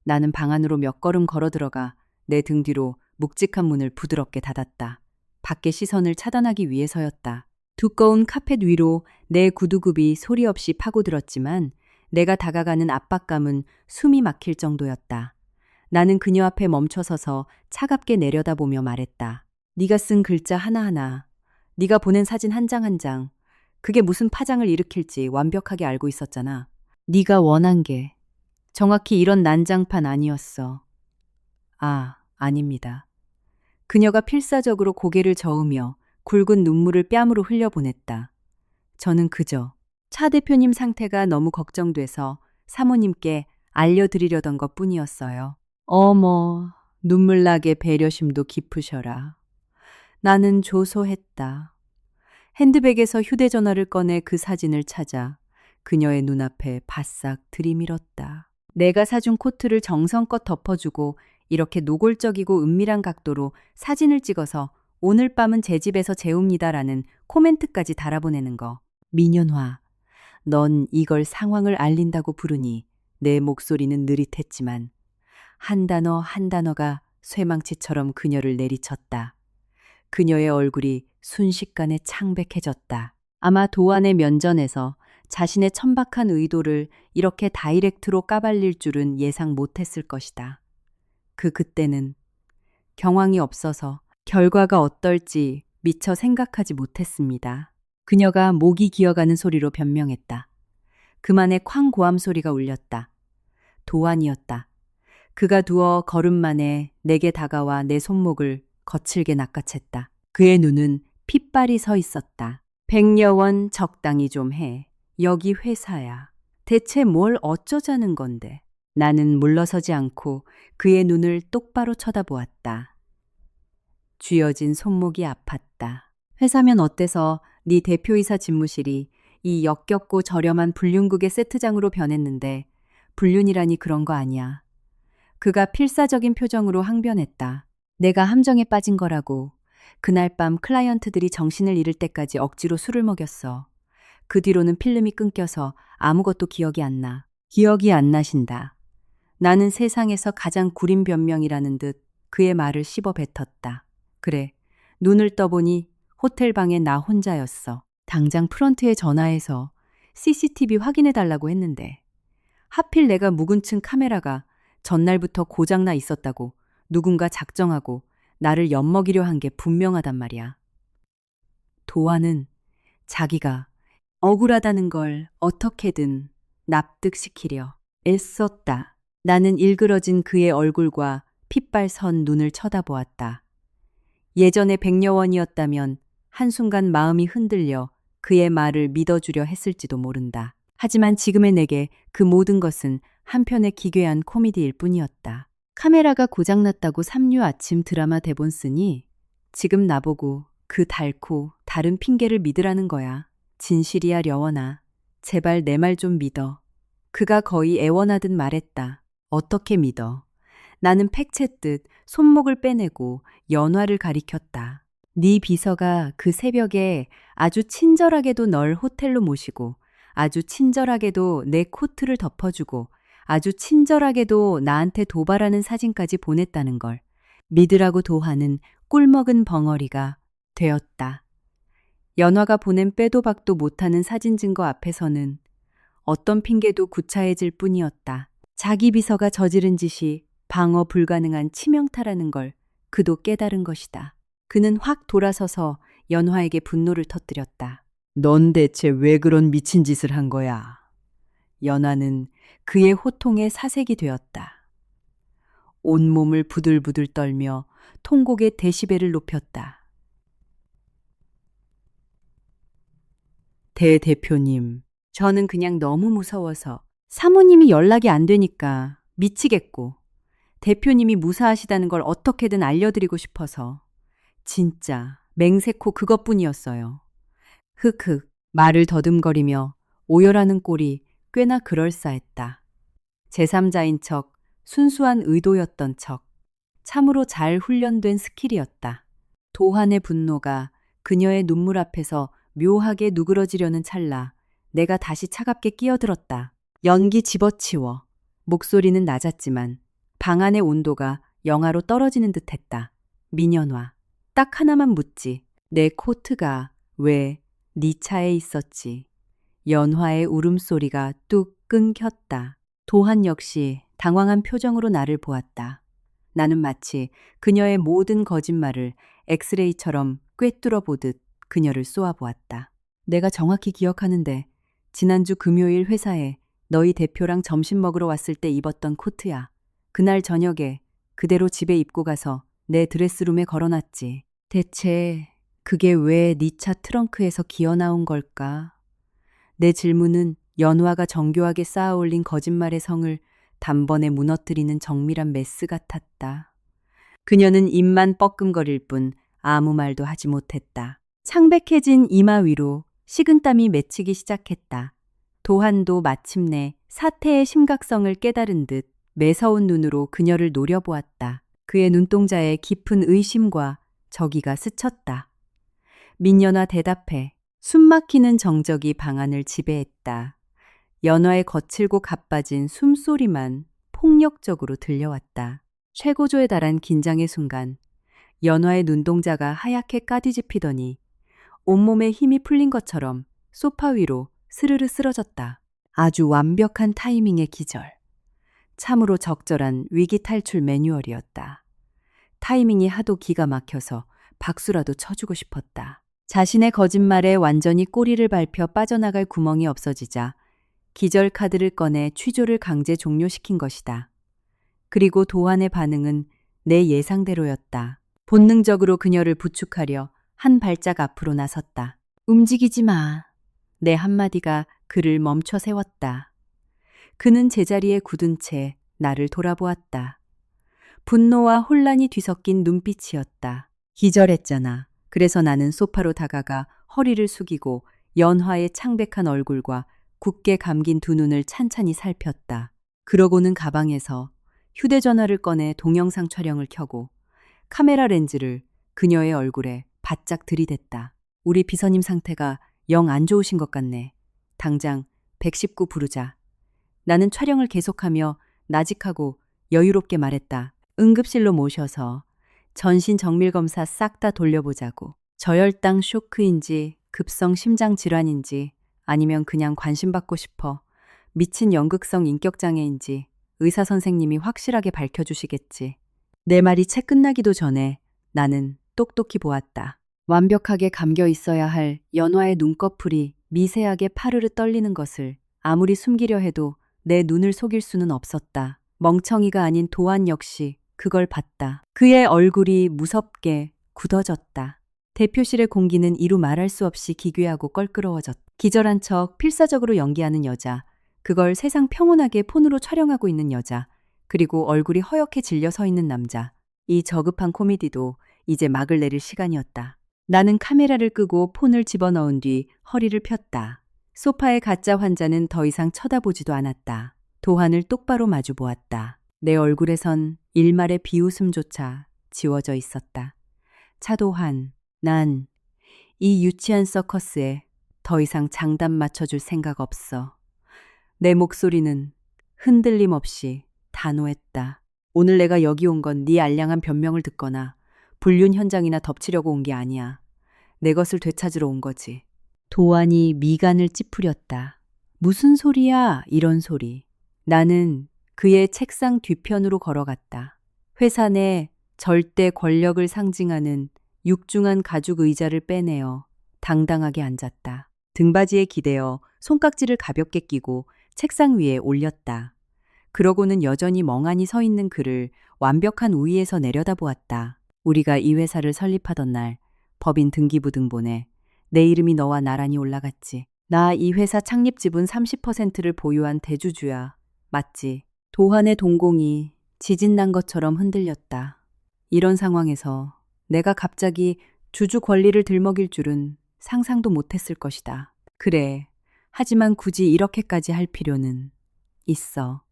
A: 나는 방 안으로 몇 걸음 걸어 들어가 내 등 뒤로 묵직한 문을 부드럽게 닫았다. 밖의 시선을 차단하기 위해서였다. 두꺼운 카펫 위로 내 구두굽이 소리 없이 파고들었지만 내가 다가가는 압박감은 숨이 막힐 정도였다. 나는 그녀 앞에 멈춰서서 차갑게 내려다보며 말했다. 네가 쓴 글자 하나하나, 네가 보낸 사진 한 장 한 장, 그게 무슨 파장을 일으킬지 완벽하게 알고 있었잖아. 네가 원한 게 정확히 이런 난장판 아니었어. 아, 아닙니다. 그녀가 필사적으로 고개를 저으며 굵은 눈물을 뺨으로 흘려보냈다. 저는 그저 차 대표님 상태가 너무 걱정돼서 사모님께 알려드리려던 것 뿐이었어요. 어머, 눈물나게 배려심도 깊으셔라. 나는 조소했다. 핸드백에서 휴대전화를 꺼내 그 사진을 찾아 그녀의 눈앞에 바싹 들이밀었다. 내가 사준 코트를 정성껏 덮어주고 이렇게 노골적이고 은밀한 각도로 사진을 찍어서 오늘 밤은 제 집에서 재웁니다라는 코멘트까지 달아보내는 거. 민연화, 넌 이걸 상황을 알린다고 부르니 내 목소리는 느릿했지만 한 단어 한 단어가 쇠망치처럼 그녀를 내리쳤다. 그녀의 얼굴이 순식간에 창백해졌다. 아마 도안의 면전에서 자신의 천박한 의도를 이렇게 다이렉트로 까발릴 줄은 예상 못했을 것이다. 그때는 경황이 없어서 결과가 어떨지 미처 생각하지 못했습니다. 그녀가 목이 기어가는 소리로 변명했다. 그만의 쾅고함 소리가 울렸다. 도안이었다. 그가 두어 걸음 만에 내게 다가와 내 손목을 거칠게 낚아챘다. 그의 눈은 핏발이 서 있었다. 백여원 적당히 좀 해. 여기 회사야. 대체 뭘 어쩌자는 건데. 나는 물러서지 않고 그의 눈을 똑바로 쳐다보았다. 쥐어진 손목이 아팠다. 회사면 어때서 네 대표이사 집무실이 이 역겹고 저렴한 불륜국의 세트장으로 변했는데 불륜이라니 그런 거 아니야. 그가 필사적인 표정으로 항변했다. 내가 함정에 빠진 거라고. 그날 밤 클라이언트들이 정신을 잃을 때까지 억지로 술을 먹였어. 그 뒤로는 필름이 끊겨서 아무것도 기억이 안 나. 기억이 안 나신다. 나는 세상에서 가장 구린 변명이라는 듯 그의 말을 씹어 뱉었다. 그래, 눈을 떠보니 호텔 방에 나 혼자였어. 당장 프런트에 전화해서 CCTV 확인해달라고 했는데 하필 내가 묵은 층 카메라가 전날부터 고장나 있었다고 누군가 작정하고 나를 엿먹이려 한 게 분명하단 말이야. 도안은 자기가 억울하다는 걸 어떻게든 납득시키려 애썼다. 나는 일그러진 그의 얼굴과 핏발 선 눈을 쳐다보았다. 예전의 백여원이었다면 한순간 마음이 흔들려 그의 말을 믿어주려 했을지도 모른다. 하지만 지금의 내게 그 모든 것은 한편의 기괴한 코미디일 뿐이었다. 카메라가 고장났다고 삼류 아침 드라마 대본 쓰니 지금 나보고 그 닳고 다른 핑계를 믿으라는 거야. 진실이야 려원아. 제발 내 말 좀 믿어. 그가 거의 애원하듯 말했다. 어떻게 믿어? 나는 팩채듯 손목을 빼내고 연화를 가리켰다. 네 비서가 그 새벽에 아주 친절하게도 널 호텔로 모시고 아주 친절하게도 내 코트를 덮어주고 아주 친절하게도 나한테 도발하는 사진까지 보냈다는 걸 믿으라고 도하는 꿀먹은 벙어리가 되었다. 연화가 보낸 빼도 박도 못하는 사진 증거 앞에서는 어떤 핑계도 구차해질 뿐이었다. 자기 비서가 저지른 짓이 방어 불가능한 치명타라는 걸 그도 깨달은 것이다. 그는 확 돌아서서 연화에게 분노를 터뜨렸다. 넌 대체 왜 그런 미친 짓을 한 거야? 연화는 그의 호통에 사색이 되었다. 온몸을 부들부들 떨며 통곡의 데시벨을 높였다. 대대표님, 저는 그냥 너무 무서워서 사모님이 연락이 안 되니까 미치겠고 대표님이 무사하시다는 걸 어떻게든 알려드리고 싶어서 진짜 맹세코 그것뿐이었어요. 흑흑 말을 더듬거리며 오열하는 꼴이 꽤나 그럴싸했다. 제3자인 척, 순수한 의도였던 척, 참으로 잘 훈련된 스킬이었다. 도한의 분노가 그녀의 눈물 앞에서 묘하게 누그러지려는 찰나 내가 다시 차갑게 끼어들었다. 연기 집어치워. 목소리는 낮았지만 방 안의 온도가 영하로 떨어지는 듯했다. 민연화. 딱 하나만 묻지. 내 코트가 왜 네 차에 있었지. 연화의 울음소리가 뚝 끊겼다. 도한 역시 당황한 표정으로 나를 보았다. 나는 마치 그녀의 모든 거짓말을 엑스레이처럼 꿰뚫어 보듯 그녀를 쏘아보았다. 내가 정확히 기억하는데 지난주 금요일 회사에 너희 대표랑 점심 먹으러 왔을 때 입었던 코트야. 그날 저녁에 그대로 집에 입고 가서 내 드레스룸에 걸어놨지. 대체 그게 왜 네 차 트렁크에서 기어나온 걸까? 내 질문은 연화가 정교하게 쌓아올린 거짓말의 성을 단번에 무너뜨리는 정밀한 메스 같았다. 그녀는 입만 뻐끔거릴 뿐 아무 말도 하지 못했다. 창백해진 이마 위로 식은땀이 맺히기 시작했다. 도한도 마침내 사태의 심각성을 깨달은 듯 매서운 눈으로 그녀를 노려보았다. 그의 눈동자에 깊은 의심과 저기가 스쳤다. 민연화 대답해. 숨막히는 정적이 방안을 지배했다. 연화의 거칠고 가빠진 숨소리만 폭력적으로 들려왔다. 최고조에 달한 긴장의 순간 연화의 눈동자가 하얗게 까뒤집히더니 온몸에 힘이 풀린 것처럼 소파 위로 스르르 쓰러졌다. 아주 완벽한 타이밍의 기절. 참으로 적절한 위기 탈출 매뉴얼이었다. 타이밍이 하도 기가 막혀서 박수라도 쳐주고 싶었다. 자신의 거짓말에 완전히 꼬리를 밟혀 빠져나갈 구멍이 없어지자 기절 카드를 꺼내 취조를 강제 종료시킨 것이다. 그리고 도한의 반응은 내 예상대로였다. 본능적으로 그녀를 부축하려 한 발짝 앞으로 나섰다. 움직이지 마. 내 한마디가 그를 멈춰 세웠다. 그는 제자리에 굳은 채 나를 돌아보았다. 분노와 혼란이 뒤섞인 눈빛이었다. 기절했잖아. 그래서 나는 소파로 다가가 허리를 숙이고 연화의 창백한 얼굴과 굳게 감긴 두 눈을 찬찬히 살폈다. 그러고는 가방에서 휴대전화를 꺼내 동영상 촬영을 켜고 카메라 렌즈를 그녀의 얼굴에 바짝 들이댔다. 우리 비서님 상태가 영 안 좋으신 것 같네. 당장 119 부르자. 나는 촬영을 계속하며 나직하고 여유롭게 말했다. 응급실로 모셔서 전신 정밀 검사 싹 다 돌려보자고. 저혈당 쇼크인지 급성 심장 질환인지 아니면 그냥 관심받고 싶어 미친 연극성 인격장애인지 의사 선생님이 확실하게 밝혀주시겠지. 내 말이 채 끝나기도 전에 나는 똑똑히 보았다. 완벽하게 감겨 있어야 할 연화의 눈꺼풀이 미세하게 파르르 떨리는 것을 아무리 숨기려 해도 내 눈을 속일 수는 없었다. 멍청이가 아닌 도안 역시 그걸 봤다. 그의 얼굴이 무섭게 굳어졌다. 대표실의 공기는 이루 말할 수 없이 기괴하고 껄끄러워졌다. 기절한 척 필사적으로 연기하는 여자, 그걸 세상 평온하게 폰으로 촬영하고 있는 여자, 그리고 얼굴이 허옇게 질려 서 있는 남자. 이 저급한 코미디도 이제 막을 내릴 시간이었다. 나는 카메라를 끄고 폰을 집어넣은 뒤 허리를 폈다. 소파의 가짜 환자는 더 이상 쳐다보지도 않았다. 도한을 똑바로 마주 보았다. 내 얼굴에선 일말의 비웃음조차 지워져 있었다. 차도한, 난 이 유치한 서커스에 더 이상 장단 맞춰줄 생각 없어. 내 목소리는 흔들림 없이 단호했다. 오늘 내가 여기 온 건 네 알량한 변명을 듣거나 불륜 현장이나 덮치려고 온 게 아니야. 내 것을 되찾으러 온 거지. 도안이 미간을 찌푸렸다. 무슨 소리야, 이런 소리. 나는 그의 책상 뒤편으로 걸어갔다. 회사 내 절대 권력을 상징하는 육중한 가죽 의자를 빼내어 당당하게 앉았다. 등받이에 기대어 손깍지를 가볍게 끼고 책상 위에 올렸다. 그러고는 여전히 멍하니 서 있는 그를 완벽한 우위에서 내려다보았다. 우리가 이 회사를 설립하던 날 법인 등기부등본에 내 이름이 너와 나란히 올라갔지. 나 이 회사 창립 지분 30%를 보유한 대주주야. 맞지? 도한의 동공이 지진 난 것처럼 흔들렸다. 이런 상황에서 내가 갑자기 주주 권리를 들먹일 줄은 상상도 못했을 것이다. 그래. 하지만 굳이 이렇게까지 할 필요는 있어.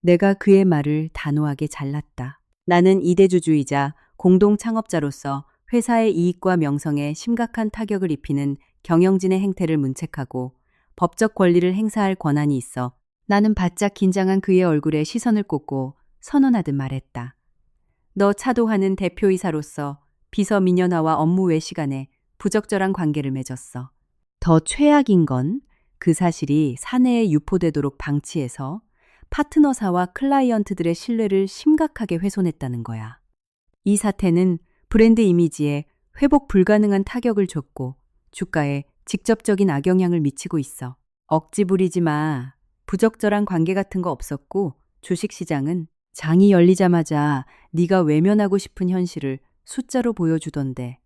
A: 내가 그의 말을 단호하게 잘랐다. 나는 이대주주이자 공동 창업자로서 회사의 이익과 명성에 심각한 타격을 입히는 경영진의 행태를 문책하고 법적 권리를 행사할 권한이 있어. 나는 바짝 긴장한 그의 얼굴에 시선을 꽂고 선언하듯 말했다. 너 차도하는 대표이사로서 비서 민연아와 업무 외 시간에 부적절한 관계를 맺었어. 더 최악인 건 그 사실이 사내에 유포되도록 방치해서 파트너사와 클라이언트들의 신뢰를 심각하게 훼손했다는 거야. 이 사태는 브랜드 이미지에 회복 불가능한 타격을 줬고 주가에 직접적인 악영향을 미치고 있어. 억지 부리지 마. 부적절한 관계 같은 거 없었고 주식시장은 장이 열리자마자 네가 외면하고 싶은 현실을 숫자로 보여주던데.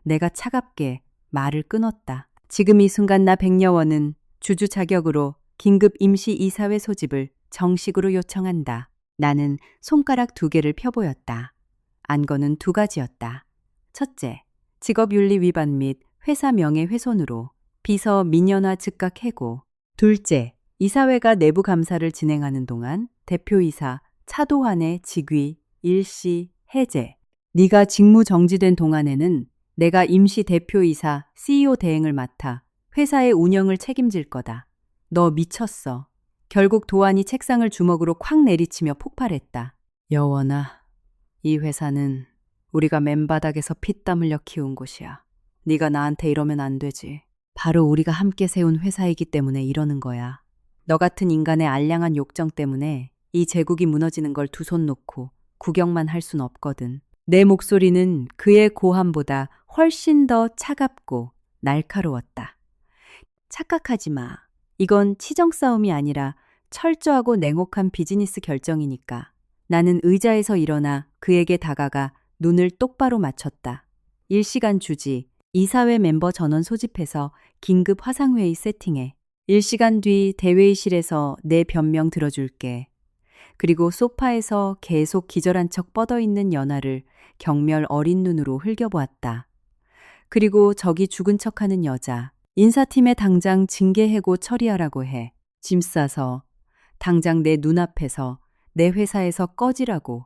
A: 내가 차갑게 말을 끊었다. 지금 이 순간 나 백여원은 주주 자격으로 긴급 임시 이사회 소집을 정식으로 요청한다. 나는 손가락 2개를 펴보였다. 안건은 2가지였다. 첫째, 직업윤리 위반 및 회사 명예훼손으로 비서 민연화 즉각 해고. 둘째, 이사회가 내부 감사를 진행하는 동안 대표이사 차도환의 직위, 일시, 해제. 네가 직무 정지된 동안에는 내가 임시 대표이사 CEO 대행을 맡아 회사의 운영을 책임질 거다. 너 미쳤어. 결국 도안이 책상을 주먹으로 콱 내리치며 폭발했다. 여원아, 이 회사는 우리가 맨바닥에서 피땀 흘려 키운 곳이야. 네가 나한테 이러면 안 되지. 바로 우리가 함께 세운 회사이기 때문에 이러는 거야. 너 같은 인간의 알량한 욕정 때문에 이 제국이 무너지는 걸 두 손 놓고 구경만 할 순 없거든. 내 목소리는 그의 고함보다 훨씬 더 차갑고 날카로웠다. 착각하지 마. 이건 치정 싸움이 아니라 철저하고 냉혹한 비즈니스 결정이니까. 나는 의자에서 일어나 그에게 다가가 눈을 똑바로 맞췄다. 일시간 주지. 이사회 멤버 전원 소집해서 긴급 화상회의 세팅해. 1시간 뒤 대회의실에서 내 변명 들어줄게. 그리고 소파에서 계속 기절한 척 뻗어있는 연하를 경멸 어린 눈으로 흘겨보았다. 그리고 저기 죽은 척하는 여자. 인사팀에 당장 징계해고 처리하라고 해. 짐 싸서 당장 내 눈앞에서 내 회사에서 꺼지라고.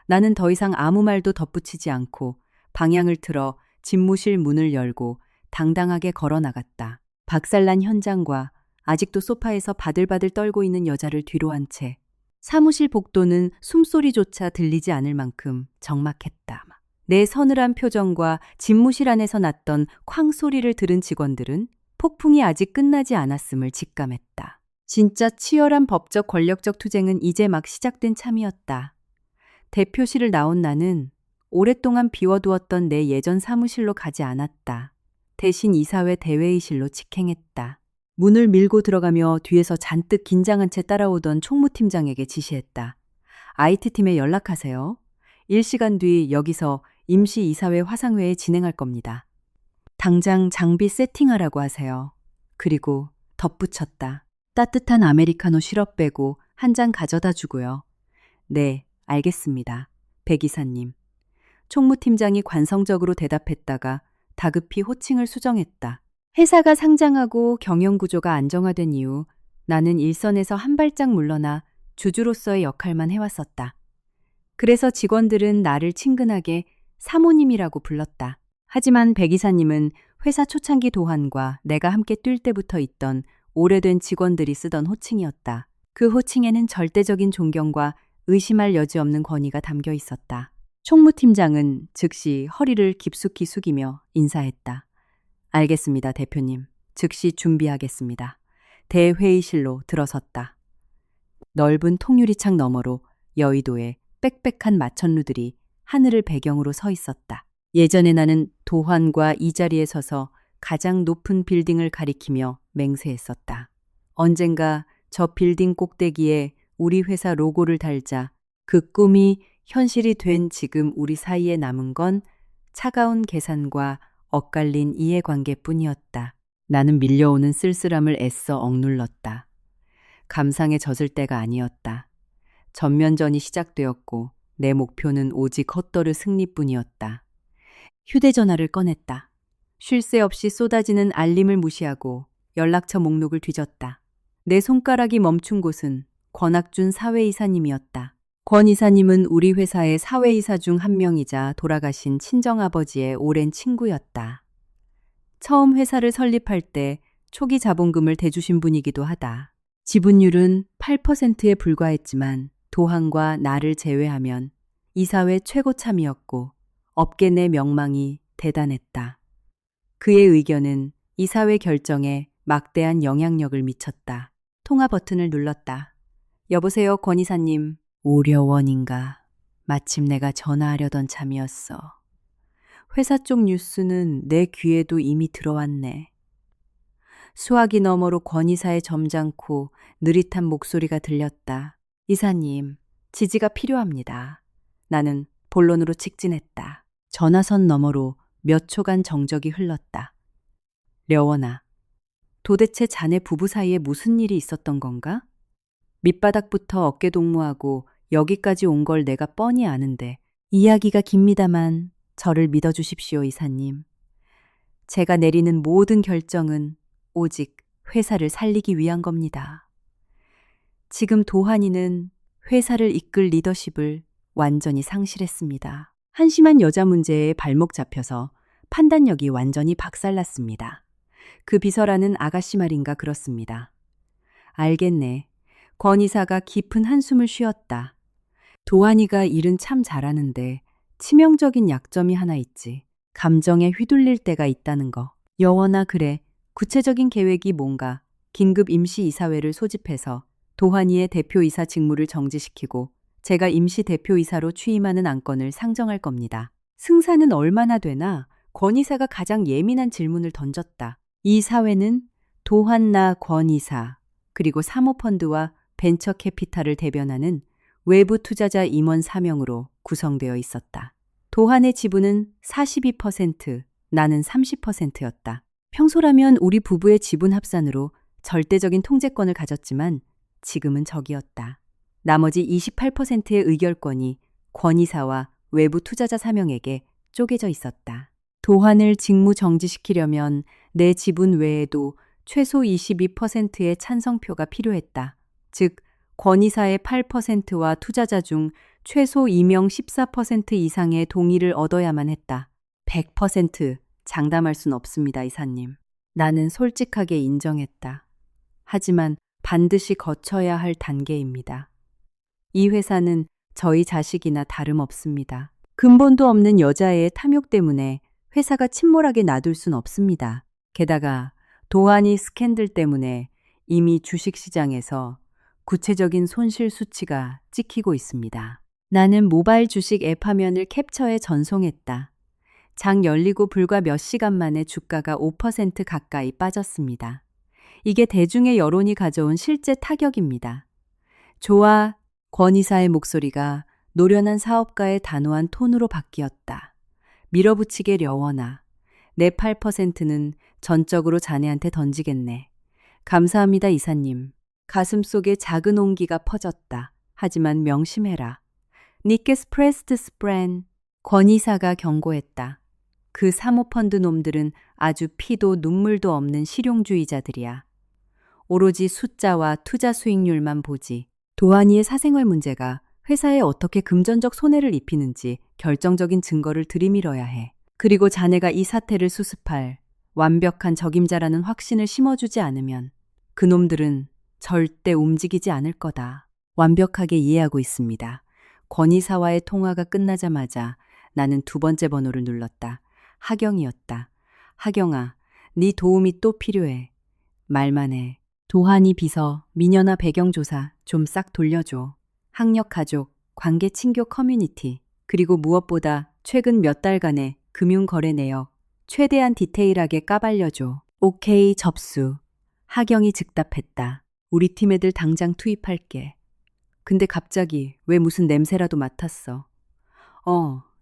A: 나는 더 이상 아무 말도 덧붙이지 않고 방향을 틀어 집무실 문을 열고 당당하게 걸어 나갔다. 박살난 현장과 아직도 소파에서 바들바들 떨고 있는 여자를 뒤로 한 채 사무실 복도는 숨소리조차 들리지 않을 만큼 적막했다. 내 서늘한 표정과 집무실 안에서 났던 쾅 소리를 들은 직원들은 폭풍이 아직 끝나지 않았음을 직감했다. 진짜 치열한 법적 권력적 투쟁은 이제 막 시작된 참이었다. 대표실을 나온 나는 오랫동안 비워두었던 내 예전 사무실로 가지 않았다. 대신 이사회 대회의실로 직행했다. 문을 밀고 들어가며 뒤에서 잔뜩 긴장한 채 따라오던 총무팀장에게 지시했다. IT팀에 연락하세요. 1시간 뒤 여기서 임시 이사회 화상회의 진행할 겁니다. 당장 장비 세팅하라고 하세요. 그리고 덧붙였다. 따뜻한 아메리카노 시럽 빼고 한 잔 가져다 주고요. 네, 알겠습니다. 백 이사님. 총무팀장이 관성적으로 대답했다가 다급히 호칭을 수정했다. 회사가 상장하고 경영구조가 안정화된 이후 나는 일선에서 한 발짝 물러나 주주로서의 역할만 해왔었다. 그래서 직원들은 나를 친근하게 사모님이라고 불렀다. 하지만 백 이사님은 회사 초창기 도환과 내가 함께 뛸 때부터 있던 오래된 직원들이 쓰던 호칭이었다. 그 호칭에는 절대적인 존경과 의심할 여지 없는 권위가 담겨 있었다. 총무팀장은 즉시 허리를 깊숙이 숙이며 인사했다. 알겠습니다, 대표님. 즉시 준비하겠습니다. 대회의실로 들어섰다. 넓은 통유리창 너머로 여의도의 빽빽한 마천루들이 하늘을 배경으로 서 있었다. 예전에 나는 도환과 이 자리에 서서 가장 높은 빌딩을 가리키며 맹세했었다. 언젠가 저 빌딩 꼭대기에 우리 회사 로고를 달자 그 꿈이 현실이 된 지금 우리 사이에 남은 건 차가운 계산과 엇갈린 이해관계뿐이었다. 나는 밀려오는 쓸쓸함을 애써 억눌렀다. 감상에 젖을 때가 아니었다. 전면전이 시작되었고 내 목표는 오직 헛도르 승리뿐이었다. 휴대전화를 꺼냈다. 쉴 새 없이 쏟아지는 알림을 무시하고 연락처 목록을 뒤졌다. 내 손가락이 멈춘 곳은 권학준 사회이사님이었다. 권 이사님은 우리 회사의 사회이사 중 한 명이자 돌아가신 친정아버지의 오랜 친구였다. 처음 회사를 설립할 때 초기 자본금을 대주신 분이기도 하다. 지분율은 8%에 불과했지만 도항과 나를 제외하면 이사회 최고참이었고 업계 내 명망이 대단했다. 그의 의견은 이사회 결정에 막대한 영향력을 미쳤다. 통화 버튼을 눌렀다. 여보세요, 권 이사님. 오려원인가. 마침 내가 전화하려던 참이었어. 회사 쪽 뉴스는 내 귀에도 이미 들어왔네. 수화기 너머로 권 이사의 점잖고 느릿한 목소리가 들렸다. 이사님, 지지가 필요합니다. 나는 본론으로 직진했다. 전화선 너머로 몇 초간 정적이 흘렀다. 려원아, 도대체 자네 부부 사이에 무슨 일이 있었던 건가? 밑바닥부터 어깨 동무하고 여기까지 온 걸 내가 뻔히 아는데 이야기가 깁니다만 저를 믿어주십시오, 이사님. 제가 내리는 모든 결정은 오직 회사를 살리기 위한 겁니다. 지금 도환이는 회사를 이끌 리더십을 완전히 상실했습니다. 한심한 여자 문제에 발목 잡혀서 판단력이 완전히 박살났습니다. 그 비서라는 아가씨 말인가 그렇습니다. 알겠네. 권 이사가 깊은 한숨을 쉬었다. 도환이가 일은 참 잘하는데 치명적인 약점이 하나 있지. 감정에 휘둘릴 때가 있다는 거. 여원아, 그래. 구체적인 계획이 뭔가 긴급 임시이사회를 소집해서 도환이의 대표이사 직무를 정지시키고 제가 임시 대표이사로 취임하는 안건을 상정할 겁니다. 승사는 얼마나 되나? 권 이사가 가장 예민한 질문을 던졌다. 이 사회는 도환나 권 이사 그리고 사모펀드와 벤처 캐피탈을 대변하는 외부 투자자 임원 4명으로 구성되어 있었다. 도환의 지분은 42%, 나는 30%였다. 평소라면 우리 부부의 지분 합산으로 절대적인 통제권을 가졌지만 지금은 적이었다. 나머지 28%의 의결권이 권 이사와 외부 투자자 4명에게 쪼개져 있었다. 도환을 직무 정지시키려면 내 지분 외에도 최소 22%의 찬성표가 필요했다. 즉, 권 이사의 8%와 투자자 중 최소 2명 14% 이상의 동의를 얻어야만 했다. 100% 장담할 순 없습니다, 이사님. 나는 솔직하게 인정했다. 하지만 반드시 거쳐야 할 단계입니다. 이 회사는 저희 자식이나 다름없습니다. 근본도 없는 여자의 탐욕 때문에 회사가 침몰하게 놔둘 순 없습니다. 게다가 도환이 스캔들 때문에 이미 주식시장에서 구체적인 손실 수치가 찍히고 있습니다. 나는 모바일 주식 앱 화면을 캡처해 전송했다. 장 열리고 불과 몇 시간 만에 주가가 5% 가까이 빠졌습니다. 이게 대중의 여론이 가져온 실제 타격입니다. 좋아, 권 이사의 목소리가 노련한 사업가의 단호한 톤으로 바뀌었다. 밀어붙이게 려워나. 내 8%는 전적으로 자네한테 던지겠네. 감사합니다, 이사님. 가슴속에 작은 온기가 퍼졌다. 하지만 명심해라. 니케스 프레스트 스프렌. 권 이사가 경고했다. 그 사모펀드 놈들은 아주 피도 눈물도 없는 실용주의자들이야. 오로지 숫자와 투자 수익률만 보지. 도환이의 사생활 문제가 회사에 어떻게 금전적 손해를 입히는지 결정적인 증거를 들이밀어야 해. 그리고 자네가 이 사태를 수습할 완벽한 적임자라는 확신을 심어주지 않으면 그놈들은 절대 움직이지 않을 거다. 완벽하게 이해하고 있습니다. 권 이사와의 통화가 끝나자마자 나는 두 번째 번호를 눌렀다. 하경이었다. 하경아, 네 도움이 또 필요해. 말만 해. 도환이 비서, 미녀나 배경조사 좀 싹 돌려줘. 학력 가족, 관계 친교 커뮤니티, 그리고 무엇보다 최근 몇 달간의 금융거래 내역 최대한 디테일하게 까발려줘. 오케이, 접수. 하경이 즉답했다. 우리 팀 애들 당장 투입할게. 근데 갑자기 왜 무슨 냄새라도 맡았어.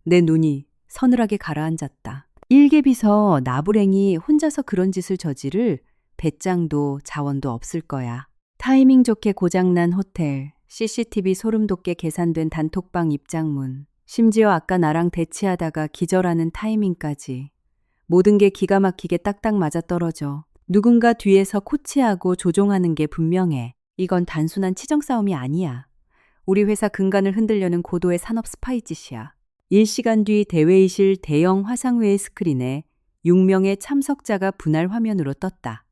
A: 내 눈이 서늘하게 가라앉았다. 일개비서 나부랭이 혼자서 그런 짓을 저지를 배짱도 자원도 없을 거야. 타이밍 좋게 고장난 호텔, CCTV 소름 돋게 계산된 단톡방 입장문, 심지어 아까 나랑 대치하다가 기절하는 타이밍까지. 모든 게 기가 막히게 딱딱 맞아떨어져. 누군가 뒤에서 코치하고 조종하는 게 분명해. 이건 단순한 치정 싸움이 아니야. 우리 회사 근간을 흔들려는 고도의 산업 스파이 짓이야. 1시간 뒤 대회의실 대형 화상회의 스크린에 6명의 참석자가 분할 화면으로 떴다.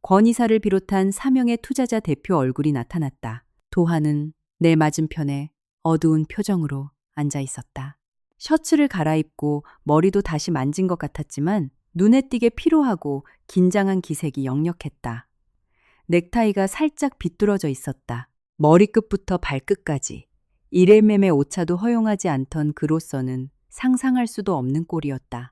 A: 권 이사를 비롯한 4명의 투자자 대표 얼굴이 나타났다. 도환은 내 맞은편에 어두운 표정으로 앉아 있었다. 셔츠를 갈아입고 머리도 다시 만진 것 같았지만 눈에 띄게 피로하고 긴장한 기색이 역력했다. 넥타이가 살짝 비뚤어져 있었다. 머리끝부터 발끝까지. 이래매매 오차도 허용하지 않던 그로서는 상상할 수도 없는 꼴이었다.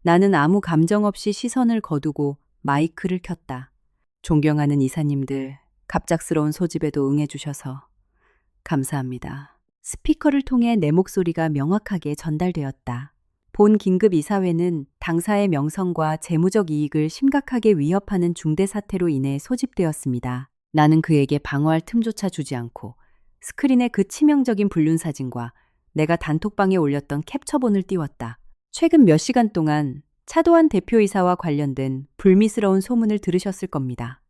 A: 나는 아무 감정 없이 시선을 거두고 마이크를 켰다. 존경하는 이사님들, 갑작스러운 소집에도 응해주셔서 감사합니다. 스피커를 통해 내 목소리가 명확하게 전달되었다. 본 긴급 이사회는 당사의 명성과 재무적 이익을 심각하게 위협하는 중대 사태로 인해 소집되었습니다. 나는 그에게 방어할 틈조차 주지 않고 스크린에 그 치명적인 불륜 사진과 내가 단톡방에 올렸던 캡처본을 띄웠다. 최근 몇 시간 동안 차도환 대표이사와 관련된 불미스러운 소문을 들으셨을 겁니다.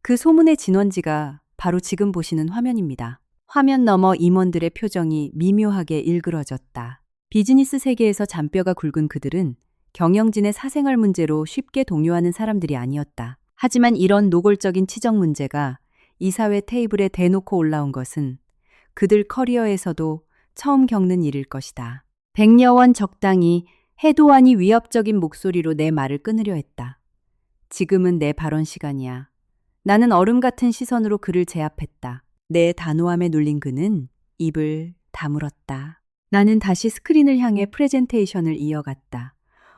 A: 그 소문의 진원지가 바로 지금 보시는 화면입니다. 화면 너머 임원들의 표정이 미묘하게 일그러졌다. 비즈니스 세계에서 잔뼈가 굵은 그들은 경영진의 사생활 문제로 쉽게 동요하는 사람들이 아니었다. 하지만 이런 노골적인 치정 문제가 이사회 테이블에 대놓고 올라온 것은 그들 커리어에서도 처음 겪는 일일 것이다. 백여원 적당히 해도환이 위협적인 목소리로 내 말을 끊으려 했다. 지금은 내 발언 시간이야. 나는 얼음 같은 시선으로 그를 제압했다. 내 단호함에 눌린 그는 입을 다물었다. 나는 다시 스크린을 향해 프레젠테이션을 이어갔다.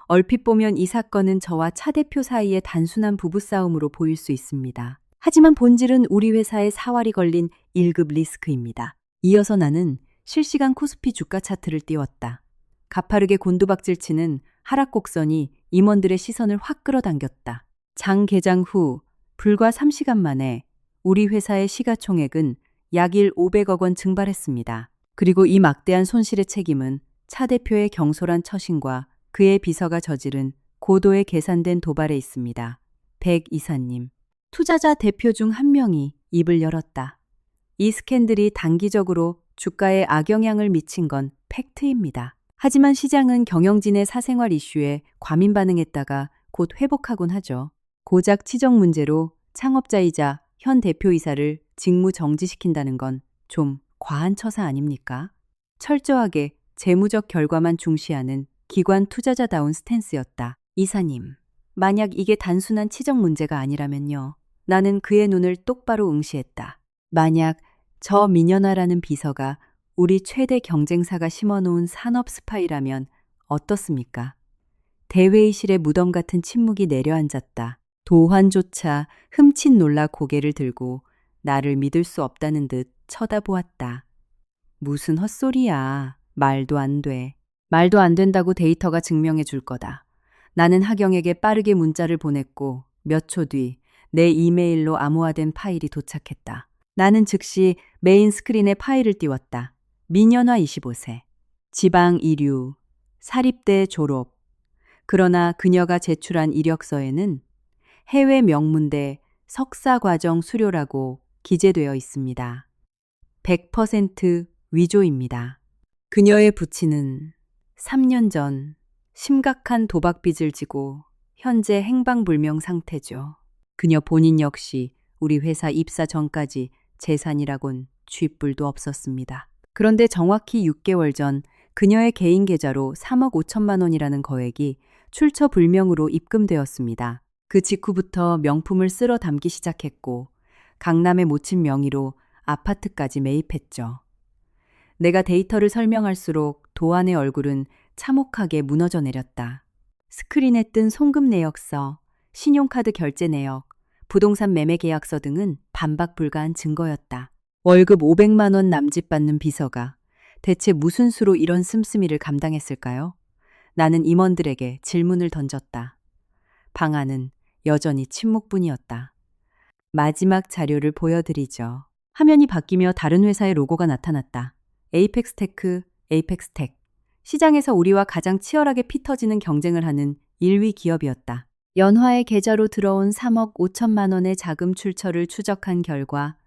A: 얼핏 보면 이 사건은 저와 차 대표 사이의 단순한 부부싸움으로 보일 수 있습니다. 하지만 본질은 우리 회사의 사활이 걸린 1급 리스크입니다. 이어서 나는 실시간 코스피 주가 차트를 띄웠다. 가파르게 곤두박질치는 하락 곡선이 임원들의 시선을 확 끌어당겼다. 장 개장 후 불과 3시간 만에 우리 회사의 시가총액은 약 500억 원 증발했습니다. 그리고 이 막대한 손실의 책임은 차 대표의 경솔한 처신과 그의 비서가 저지른 고도의 계산된 도발에 있습니다. 백 이사님, 투자자 대표 중 한 명이 입을 열었다. 이 스캔들이 단기적으로 주가에 악영향을 미친 건 팩트입니다. 하지만 시장은 경영진의 사생활 이슈에 과민 반응했다가 곧 회복하곤 하죠. 고작 치적 문제로 창업자이자 현 대표이사를 직무 정지시킨다는 건 좀 과한 처사 아닙니까? 철저하게 재무적 결과만 중시하는 기관 투자자다운 스탠스였다. 이사님, 만약 이게 단순한 치적 문제가 아니라면요. 나는 그의 눈을 똑바로 응시했다. 만약 저 민연아라는 비서가 우리 최대 경쟁사가 심어놓은 산업 스파이라면 어떻습니까? 대회의실에 무덤 같은 침묵이 내려앉았다. 도환조차 흠칫 놀라 고개를 들고 나를 믿을 수 없다는 듯 쳐다보았다. 무슨 헛소리야. 말도 안 돼. 말도 안 된다고 데이터가 증명해 줄 거다. 나는 하경에게 빠르게 문자를 보냈고 몇 초 뒤 내 이메일로 암호화된 파일이 도착했다. 나는 즉시 메인 스크린에 파일을 띄웠다. 민연아 25세. 지방 이류. 사립대 졸업. 그러나 그녀가 제출한 이력서에는 해외 명문대 석사과정 수료라고 기재되어 있습니다. 100% 위조입니다. 그녀의 부친은 3년 전 심각한 도박빚을 지고 현재 행방불명 상태죠. 그녀 본인 역시 우리 회사 입사 전까지 재산이라곤 쥐뿔도 없었습니다. 그런데 정확히 6개월 전 그녀의 개인 계좌로 3억 5천만 원이라는 거액이 출처불명으로 입금되었습니다. 그 직후부터 명품을 쓸어 담기 시작했고 강남의 모친 명의로 아파트까지 매입했죠. 내가 데이터를 설명할수록 도안의 얼굴은 참혹하게 무너져 내렸다. 스크린에 뜬 송금 내역서, 신용카드 결제 내역, 부동산 매매 계약서 등은 반박 불가한 증거였다. 월급 500만 원 남짓 받는 비서가 대체 무슨 수로 이런 씀씀이를 감당했을까요? 나는 임원들에게 질문을 던졌다. 방안은 여전히 침묵뿐이었다. 마지막 자료를 보여드리죠. 화면이 바뀌며 다른 회사의 로고가 나타났다. 에이펙스테크, 에이펙스텍. 시장에서 우리와 가장 치열하게 피터지는 경쟁을 하는 1위 기업이었다. 연화의 계좌로 들어온 3억 5천만 원의 자금 출처를 추적한 결과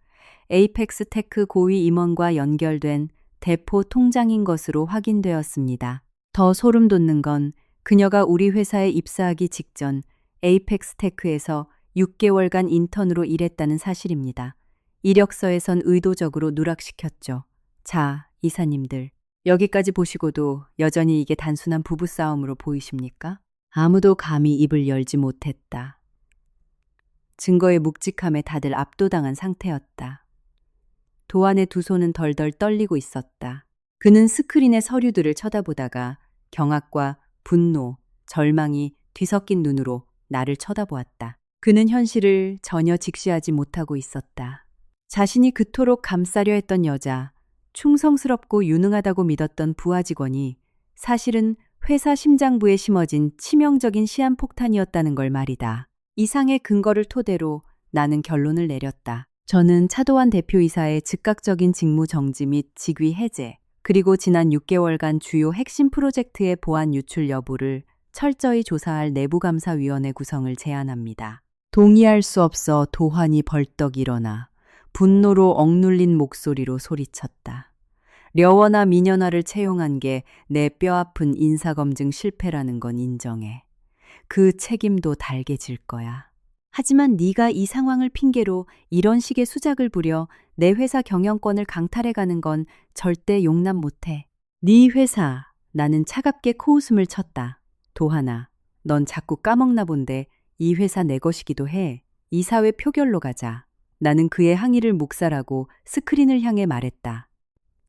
A: 에이펙스테크 고위 임원과 연결된 대포 통장인 것으로 확인되었습니다. 더 소름 돋는 건 그녀가 우리 회사에 입사하기 직전 에이펙스테크에서 6개월간 인턴으로 일했다는 사실입니다. 이력서에선 의도적으로 누락시켰죠. 자, 이사님들. 여기까지 보시고도 여전히 이게 단순한 부부싸움으로 보이십니까? 아무도 감히 입을 열지 못했다. 증거의 묵직함에 다들 압도당한 상태였다. 도안의 두 손은 덜덜 떨리고 있었다. 그는 스크린의 서류들을 쳐다보다가 경악과 분노, 절망이 뒤섞인 눈으로 나를 쳐다보았다. 그는 현실을 전혀 직시하지 못하고 있었다. 자신이 그토록 감싸려 했던 여자, 충성스럽고 유능하다고 믿었던 부하 직원이 사실은 회사 심장부에 심어진 치명적인 시한폭탄이었다는 걸 말이다. 이상의 근거를 토대로 나는 결론을 내렸다. 저는 차도환 대표이사의 즉각적인 직무 정지 및 직위 해제, 그리고 지난 6개월간 주요 핵심 프로젝트의 보안 유출 여부를 철저히 조사할 내부감사위원회 구성을 제안합니다. 동의할 수 없어 도환이 벌떡 일어나 분노로 억눌린 목소리로 소리쳤다. 려원아 민연아를 채용한 게 내 뼈아픈 인사검증 실패라는 건 인정해. 그 책임도 달게 질 거야. 하지만 네가 이 상황을 핑계로 이런 식의 수작을 부려 내 회사 경영권을 강탈해가는 건 절대 용납 못해. 네 회사, 나는 차갑게 코웃음을 쳤다. 도하나, 넌 자꾸 까먹나 본데 이 회사 내 것이기도 해. 이사회 표결로 가자. 나는 그의 항의를 묵살하고 스크린을 향해 말했다.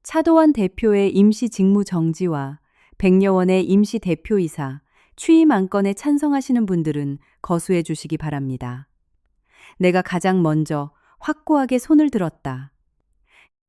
A: 차도환 대표의 임시 직무 정지와 백여원의 임시 대표이사 취임 안건에 찬성하시는 분들은 거수해 주시기 바랍니다. 내가 가장 먼저 확고하게 손을 들었다.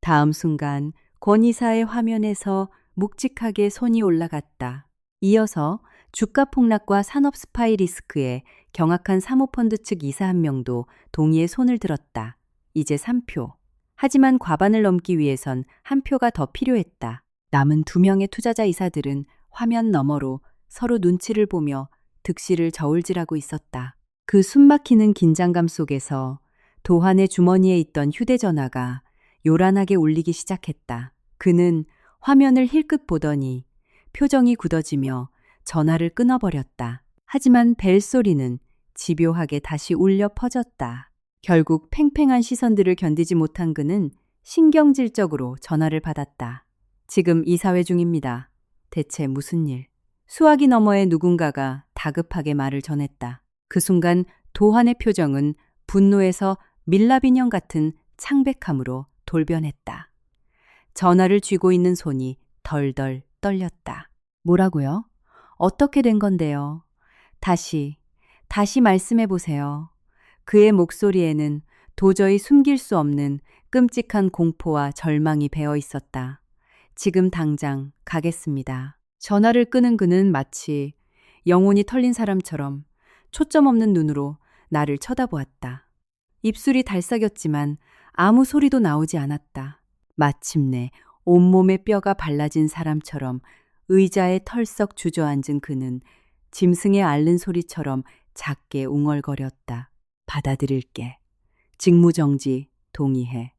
A: 다음 순간 권 이사의 화면에서 묵직하게 손이 올라갔다. 이어서 주가 폭락과 산업 스파이 리스크에 경악한 사모펀드 측 이사 한 명도 동의의 손을 들었다. 이제 3표. 하지만 과반을 넘기 위해선 한 표가 더 필요했다. 남은 2명의 투자자 이사들은 화면 너머로 서로 눈치를 보며 득실을 저울질하고 있었다. 그 숨막히는 긴장감 속에서 도환의 주머니에 있던 휴대전화가 요란하게 울리기 시작했다. 그는 화면을 힐끗 보더니 표정이 굳어지며 전화를 끊어버렸다. 하지만 벨소리는 집요하게 다시 울려 퍼졌다. 결국 팽팽한 시선들을 견디지 못한 그는 신경질적으로 전화를 받았다. 지금 이사회 중입니다. 대체 무슨 일? 수화기 너머의 누군가가 다급하게 말을 전했다. 그 순간 도환의 표정은 분노에서 밀랍인형 같은 창백함으로 돌변했다. 전화를 쥐고 있는 손이 덜덜 떨렸다. 뭐라고요? 어떻게 된 건데요? 다시 말씀해 보세요. 그의 목소리에는 도저히 숨길 수 없는 끔찍한 공포와 절망이 배어 있었다. 지금 당장 가겠습니다. 전화를 끄는 그는 마치 영혼이 털린 사람처럼 초점 없는 눈으로 나를 쳐다보았다. 입술이 달싹였지만 아무 소리도 나오지 않았다. 마침내 온몸의 뼈가 발라진 사람처럼 의자에 털썩 주저앉은 그는 짐승의 앓는 소리처럼 작게 웅얼거렸다. 받아들일게. 직무정지 동의해.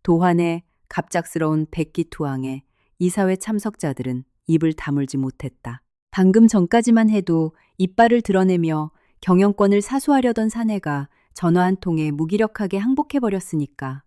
A: 도환의 갑작스러운 백기투항에 이사회 참석자들은 입을 다물지 못했다. 방금 전까지만 해도 이빨을 드러내며 경영권을 사수하려던 사내가 전화 한 통에 무기력하게 항복해버렸으니까.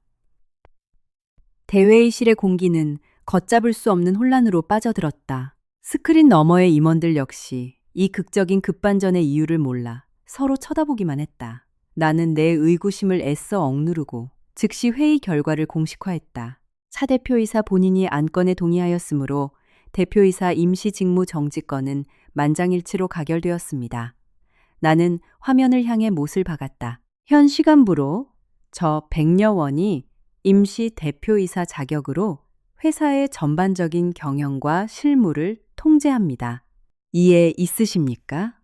A: 대회의실의 공기는 걷잡을 수 없는 혼란으로 빠져들었다. 스크린 너머의 임원들 역시 이 극적인 급반전의 이유를 몰라 서로 쳐다보기만 했다. 나는 내 의구심을 애써 억누르고 즉시 회의 결과를 공식화했다. 차 대표이사 본인이 안건에 동의하였으므로 대표이사 임시 직무 정지건은 만장일치로 가결되었습니다. 나는 화면을 향해 못을 박았다. 현 시간부로 저 백여원이 임시 대표이사 자격으로 회사의 전반적인 경영과 실무를 통제합니다. 이해 있으십니까?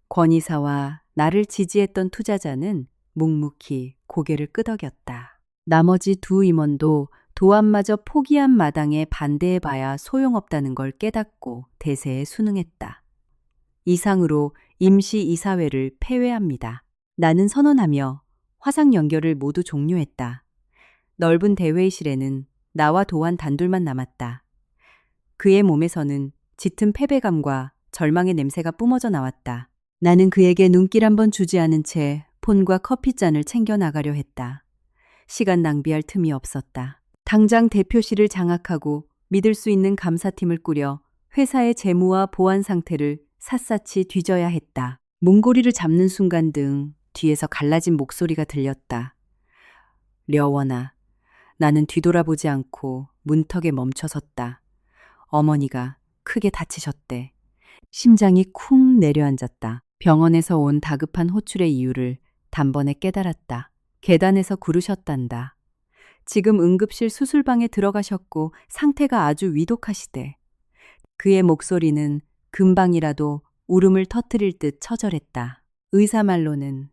A: 권 이사와 나를 지지했던 투자자는 묵묵히 고개를 끄덕였다. 나머지 두 임원도 도안마저 포기한 마당에 반대해봐야 소용없다는 걸 깨닫고 대세에 순응했다. 이상으로 임시 이사회를 폐회합니다. 나는 선언하며 화상 연결을 모두 종료했다. 넓은 대회의실에는 나와 도안 단둘만 남았다. 그의 몸에서는 짙은 패배감과 절망의 냄새가 뿜어져 나왔다. 나는 그에게 눈길 한번 주지 않은 채 폰과 커피잔을 챙겨 나가려 했다. 시간 낭비할 틈이 없었다. 당장 대표실을 장악하고 믿을 수 있는 감사팀을 꾸려 회사의 재무와 보안 상태를 샅샅이 뒤져야 했다. 문고리를 잡는 순간 등 뒤에서 갈라진 목소리가 들렸다. 려원아. 나는 뒤돌아보지 않고 문턱에 멈춰섰다. 어머니가 크게 다치셨대. 심장이 쿵 내려앉았다. 병원에서 온 다급한 호출의 이유를 단번에 깨달았다. 계단에서 구르셨단다. 지금 응급실 수술방에 들어가셨고 상태가 아주 위독하시대. 그의 목소리는 금방이라도 울음을 터뜨릴 듯 처절했다. 의사 말로는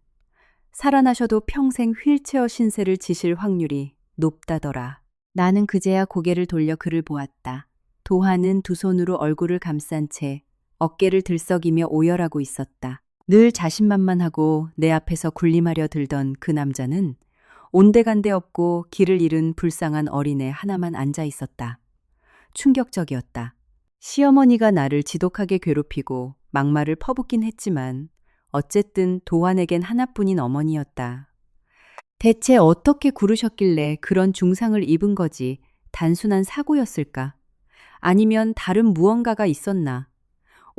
A: 살아나셔도 평생 휠체어 신세를 지실 확률이 높다더라. 나는 그제야 고개를 돌려 그를 보았다. 도하는 두 손으로 얼굴을 감싼 채 어깨를 들썩이며 오열하고 있었다. 늘 자신만만하고 내 앞에서 군림하려 들던 그 남자는 온데간데 없고 길을 잃은 불쌍한 어린애 하나만 앉아 있었다. 충격적이었다. 시어머니가 나를 지독하게 괴롭히고 막말을 퍼붓긴 했지만 어쨌든 도환에겐 하나뿐인 어머니였다. 대체 어떻게 구르셨길래 그런 중상을 입은 거지 단순한 사고였을까? 아니면 다른 무언가가 있었나?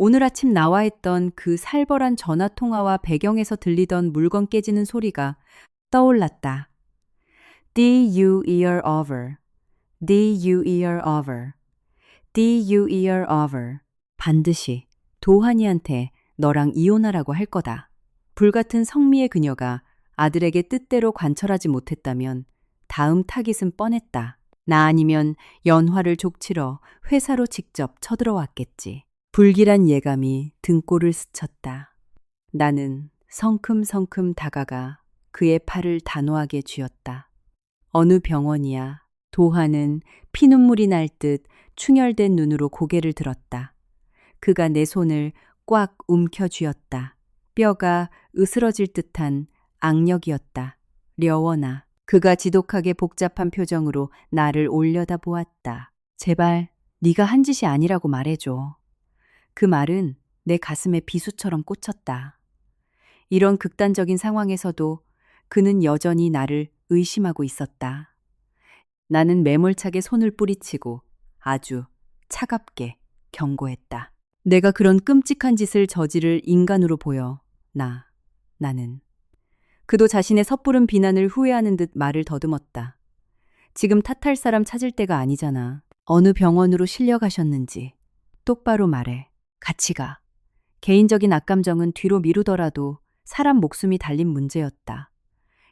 A: 오늘 아침 나와 했던 그 살벌한 전화 통화와 배경에서 들리던 물건 깨지는 소리가 떠올랐다. Did you hear over? Did you hear over? Did you hear over? 반드시 도환이한테 너랑 이혼하라고 할 거다. 불같은 성미의 그녀가 아들에게 뜻대로 관철하지 못했다면 다음 타깃은 뻔했다. 나 아니면 연화를 족치러 회사로 직접 쳐들어왔겠지. 불길한 예감이 등골을 스쳤다. 나는 성큼성큼 다가가 그의 팔을 단호하게 쥐었다. 어느 병원이야. 도하는 피눈물이 날 듯 충혈된 눈으로 고개를 들었다. 그가 내 손을 꽉 움켜쥐었다. 뼈가 으스러질 듯한 악력이었다. 려원아. 그가 지독하게 복잡한 표정으로 나를 올려다 보았다. 제발 네가 한 짓이 아니라고 말해줘. 그 말은 내 가슴에 비수처럼 꽂혔다. 이런 극단적인 상황에서도 그는 여전히 나를 의심하고 있었다. 나는 매몰차게 손을 뿌리치고 아주 차갑게 경고했다. 내가 그런 끔찍한 짓을 저지를 인간으로 보여. 나는. 그도 자신의 섣부른 비난을 후회하는 듯 말을 더듬었다. 지금 탓할 사람 찾을 때가 아니잖아. 어느 병원으로 실려가셨는지 똑바로 말해. 같이 가. 개인적인 악감정은 뒤로 미루더라도 사람 목숨이 달린 문제였다.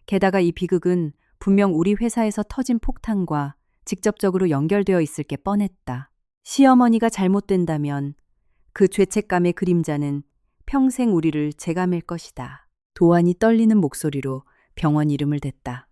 A: 게다가 이 비극은 분명 우리 회사에서 터진 폭탄과 직접적으로 연결되어 있을 게 뻔했다. 시어머니가 잘못된다면 그 죄책감의 그림자는 평생 우리를 재감을 것이다. 도안이 떨리는 목소리로 병원 이름을 댔다.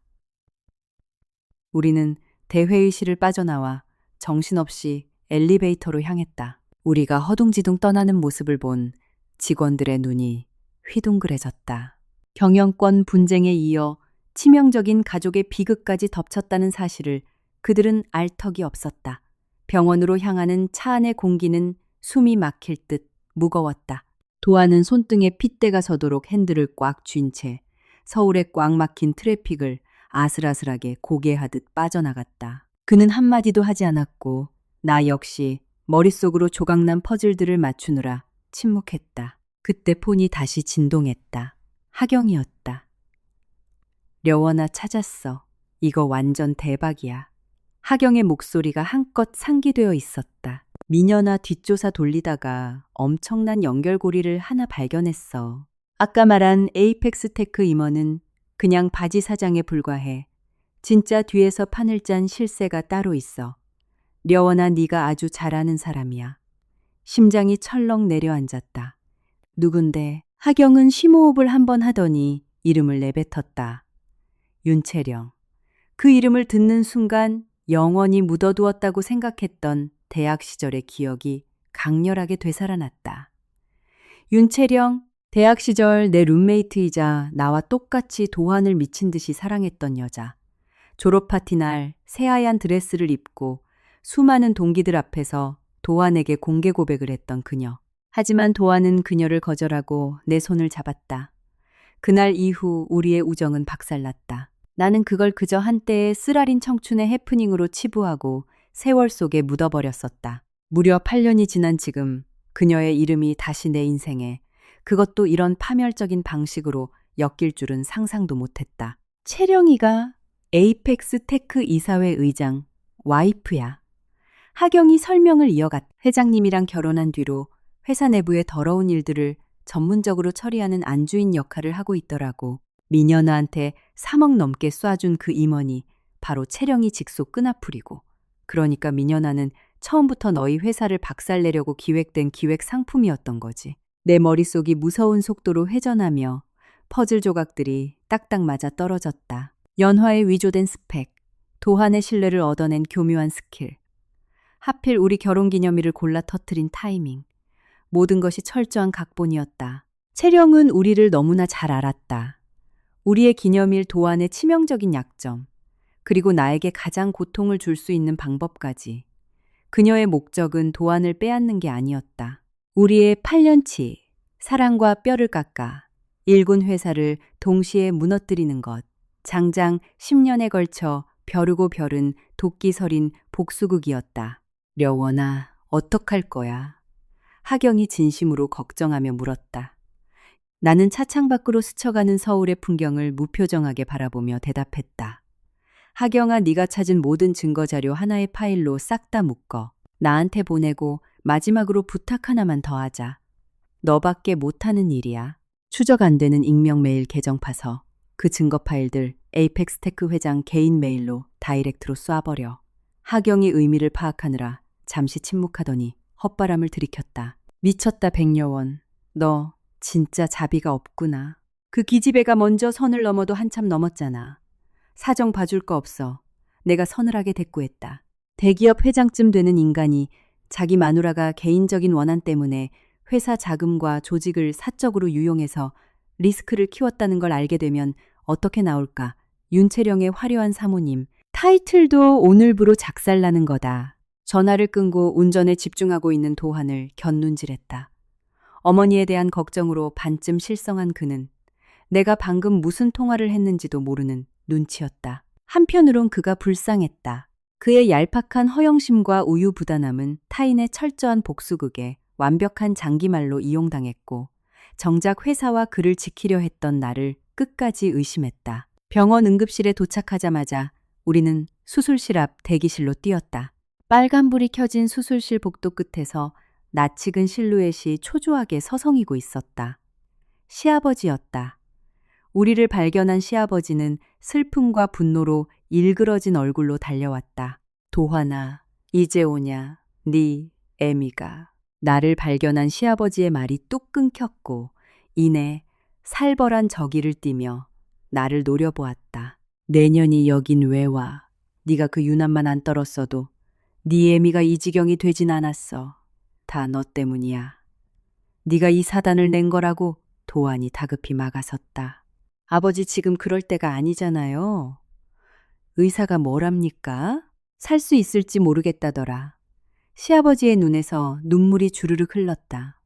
A: 우리는 대회의실을 빠져나와 정신없이 엘리베이터로 향했다. 우리가 허둥지둥 떠나는 모습을 본 직원들의 눈이 휘둥그레졌다. 경영권 분쟁에 이어 치명적인 가족의 비극까지 덮쳤다는 사실을 그들은 알 턱이 없었다. 병원으로 향하는 차 안의 공기는 숨이 막힐 듯 무거웠다. 도안은 손등에 핏대가 서도록 핸들을 꽉 쥔 채 서울의 꽉 막힌 트래픽을 아슬아슬하게 고개하듯 빠져나갔다. 그는 한마디도 하지 않았고 나 역시 머릿속으로 조각난 퍼즐들을 맞추느라 침묵했다. 그때 폰이 다시 진동했다. 하경이었다. 려원아 찾았어. 이거 완전 대박이야. 하경의 목소리가 한껏 상기되어 있었다. 미녀나 뒷조사 돌리다가 엄청난 연결고리를 하나 발견했어. 아까 말한 에이펙스 테크 임원은 그냥 바지 사장에 불과해. 진짜 뒤에서 판을 짠 실세가 따로 있어. 려원아 네가 아주 잘 아는 사람이야. 심장이 철렁 내려앉았다. 누군데? 하경은 심호흡을 한번 하더니 이름을 내뱉었다. 윤채령. 그 이름을 듣는 순간 영원히 묻어두었다고 생각했던 대학 시절의 기억이 강렬하게 되살아났다. 윤채령, 대학 시절 내 룸메이트이자 나와 똑같이 도환을 미친 듯이 사랑했던 여자. 졸업 파티 날 새하얀 드레스를 입고 수많은 동기들 앞에서 도환에게 공개 고백을 했던 그녀. 하지만 도환은 그녀를 거절하고 내 손을 잡았다. 그날 이후 우리의 우정은 박살났다. 나는 그걸 그저 한때의 쓰라린 청춘의 해프닝으로 치부하고 세월 속에 묻어버렸었다. 무려 8년이 지난 지금 그녀의 이름이 다시 내 인생에, 그것도 이런 파멸적인 방식으로 엮일 줄은 상상도 못했다. 채령이가 에이펙스 테크 이사회 의장, 와이프야. 하경이 설명을 이어갔다. 회장님이랑 결혼한 뒤로 회사 내부의 더러운 일들을 전문적으로 처리하는 안주인 역할을 하고 있더라고. 미녀나한테 3억 넘게 쏴준 그 임원이 바로 채령이 직속 끈앞풀이고, 그러니까 미녀나는 처음부터 너희 회사를 박살내려고 기획된 기획 상품이었던 거지. 내 머릿속이 무서운 속도로 회전하며 퍼즐 조각들이 딱딱 맞아 떨어졌다. 연화에 위조된 스펙, 도환의 신뢰를 얻어낸 교묘한 스킬, 하필 우리 결혼기념일을 골라 터뜨린 타이밍, 모든 것이 철저한 각본이었다. 채령은 우리를 너무나 잘 알았다. 우리의 기념일 도안의 치명적인 약점, 그리고 나에게 가장 고통을 줄 수 있는 방법까지. 그녀의 목적은 도안을 빼앗는 게 아니었다. 우리의 8년치 사랑과 뼈를 깎아 일군 회사를 동시에 무너뜨리는 것, 장장 10년에 걸쳐 벼르고 벼른 도끼 서린 복수극이었다. 려원아, 어떡할 거야. 하경이 진심으로 걱정하며 물었다. 나는 차창 밖으로 스쳐가는 서울의 풍경을 무표정하게 바라보며 대답했다. 하경아, 네가 찾은 모든 증거 자료 하나의 파일로 싹 다 묶어. 나한테 보내고 마지막으로 부탁 하나만 더 하자. 너밖에 못하는 일이야. 추적 안 되는 익명 메일 계정 파서 그 증거 파일들 에이펙스 테크 회장 개인 메일로 다이렉트로 쏴버려. 하경이 의미를 파악하느라 잠시 침묵하더니 헛바람을 들이켰다. 미쳤다 백여원. 너 진짜 자비가 없구나. 그 기집애가 먼저 선을 넘어도 한참 넘었잖아. 사정 봐줄 거 없어. 내가 서늘하게 대꾸했다. 대기업 회장쯤 되는 인간이 자기 마누라가 개인적인 원한 때문에 회사 자금과 조직을 사적으로 유용해서 리스크를 키웠다는 걸 알게 되면 어떻게 나올까? 윤채령의 화려한 사모님. 타이틀도 오늘부로 작살나는 거다. 전화를 끊고 운전에 집중하고 있는 도한을 곁눈질했다. 어머니에 대한 걱정으로 반쯤 실성한 그는 내가 방금 무슨 통화를 했는지도 모르는 눈치였다. 한편으론 그가 불쌍했다. 그의 얄팍한 허영심과 우유부단함은 타인의 철저한 복수극에 완벽한 장기말로 이용당했고 정작 회사와 그를 지키려 했던 나를 끝까지 의심했다. 병원 응급실에 도착하자마자 우리는 수술실 앞 대기실로 뛰었다. 빨간불이 켜진 수술실 복도 끝에서 낯익은 실루엣이 초조하게 서성이고 있었다. 시아버지였다. 우리를 발견한 시아버지는 슬픔과 분노로 일그러진 얼굴로 달려왔다. 도환아, 이제 오냐, 네 애미가. 나를 발견한 시아버지의 말이 뚝 끊겼고 이내 살벌한 저기를 띠며 나를 노려보았다. 내년이 여긴 왜 와? 네가 그 유난만 안 떨었어도 네 애미가 이 지경이 되진 않았어. 다 너 때문이야. 네가 이 사단을 낸 거라고. 도환이 다급히 막아섰다. 아버지 지금 그럴 때가 아니잖아요. 의사가 뭐랍니까? 살 수 있을지 모르겠다더라. 시아버지의 눈에서 눈물이 주르륵 흘렀다.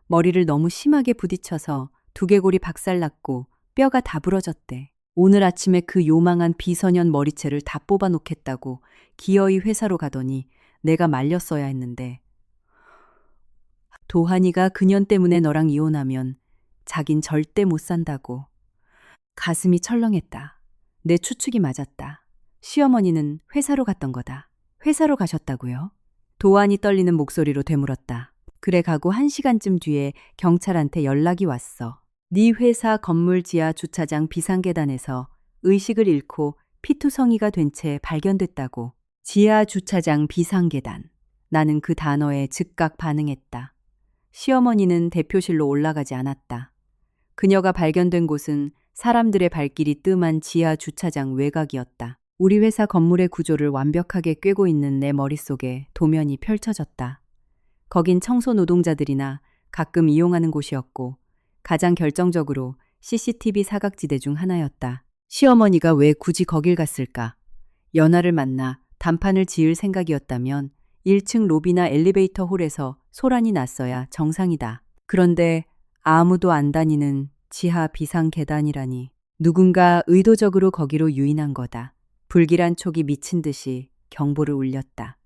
A: 머리를 너무 심하게 부딪혀서 두개골이 박살났고 뼈가 다 부러졌대. 오늘 아침에 그 요망한 비서년 머리채를 다 뽑아놓겠다고 기어이 회사로 가더니 내가 말렸어야 했는데. 도한이가 그년 때문에 너랑 이혼하면 자긴 절대 못 산다고. 가슴이 철렁했다. 내 추측이 맞았다. 시어머니는 회사로 갔던 거다. 회사로 가셨다고요? 도한이 떨리는 목소리로 되물었다. 그래 가고 1시간쯤 뒤에 경찰한테 연락이 왔어. 네 회사 건물 지하 주차장 비상계단에서 의식을 잃고 피투성이가 된 채 발견됐다고. 지하 주차장 비상계단. 나는 그 단어에 즉각 반응했다. 시어머니는 대표실로 올라가지 않았다. 그녀가 발견된 곳은 사람들의 발길이 뜸한 지하 주차장 외곽이었다. 우리 회사 건물의 구조를 완벽하게 꿰고 있는 내 머릿속에 도면이 펼쳐졌다. 거긴 청소 노동자들이나 가끔 이용하는 곳이었고 가장 결정적으로 CCTV 사각지대 중 하나였다. 시어머니가 왜 굳이 거길 갔을까? 연하를 만나 단판을 지을 생각이었다면 1층 로비나 엘리베이터 홀에서 소란이 났어야 정상이다. 그런데 아무도 안 다니는 지하 비상 계단이라니. 누군가 의도적으로 거기로 유인한 거다. 불길한 촉이 미친 듯이 경보를 울렸다.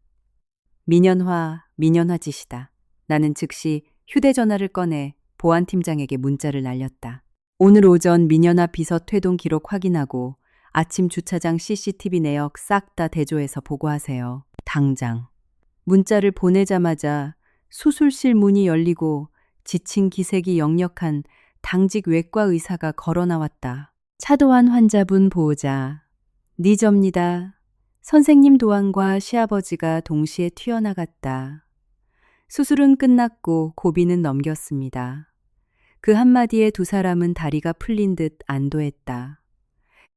A: 민연화 짓이다. 나는 즉시 휴대전화를 꺼내 보안팀장에게 문자를 날렸다. 오늘 오전 민연화 비서 퇴동 기록 확인하고 아침 주차장 CCTV 내역 싹 다 대조해서 보고하세요. 당장. 문자를 보내자마자 수술실 문이 열리고 지친 기색이 역력한 당직 외과 의사가 걸어 나왔다. 차도한 환자분 보호자. 네 접니다. 선생님 도안과 시아버지가 동시에 튀어나갔다. 수술은 끝났고 고비는 넘겼습니다. 그 한마디에 두 사람은 다리가 풀린 듯 안도했다.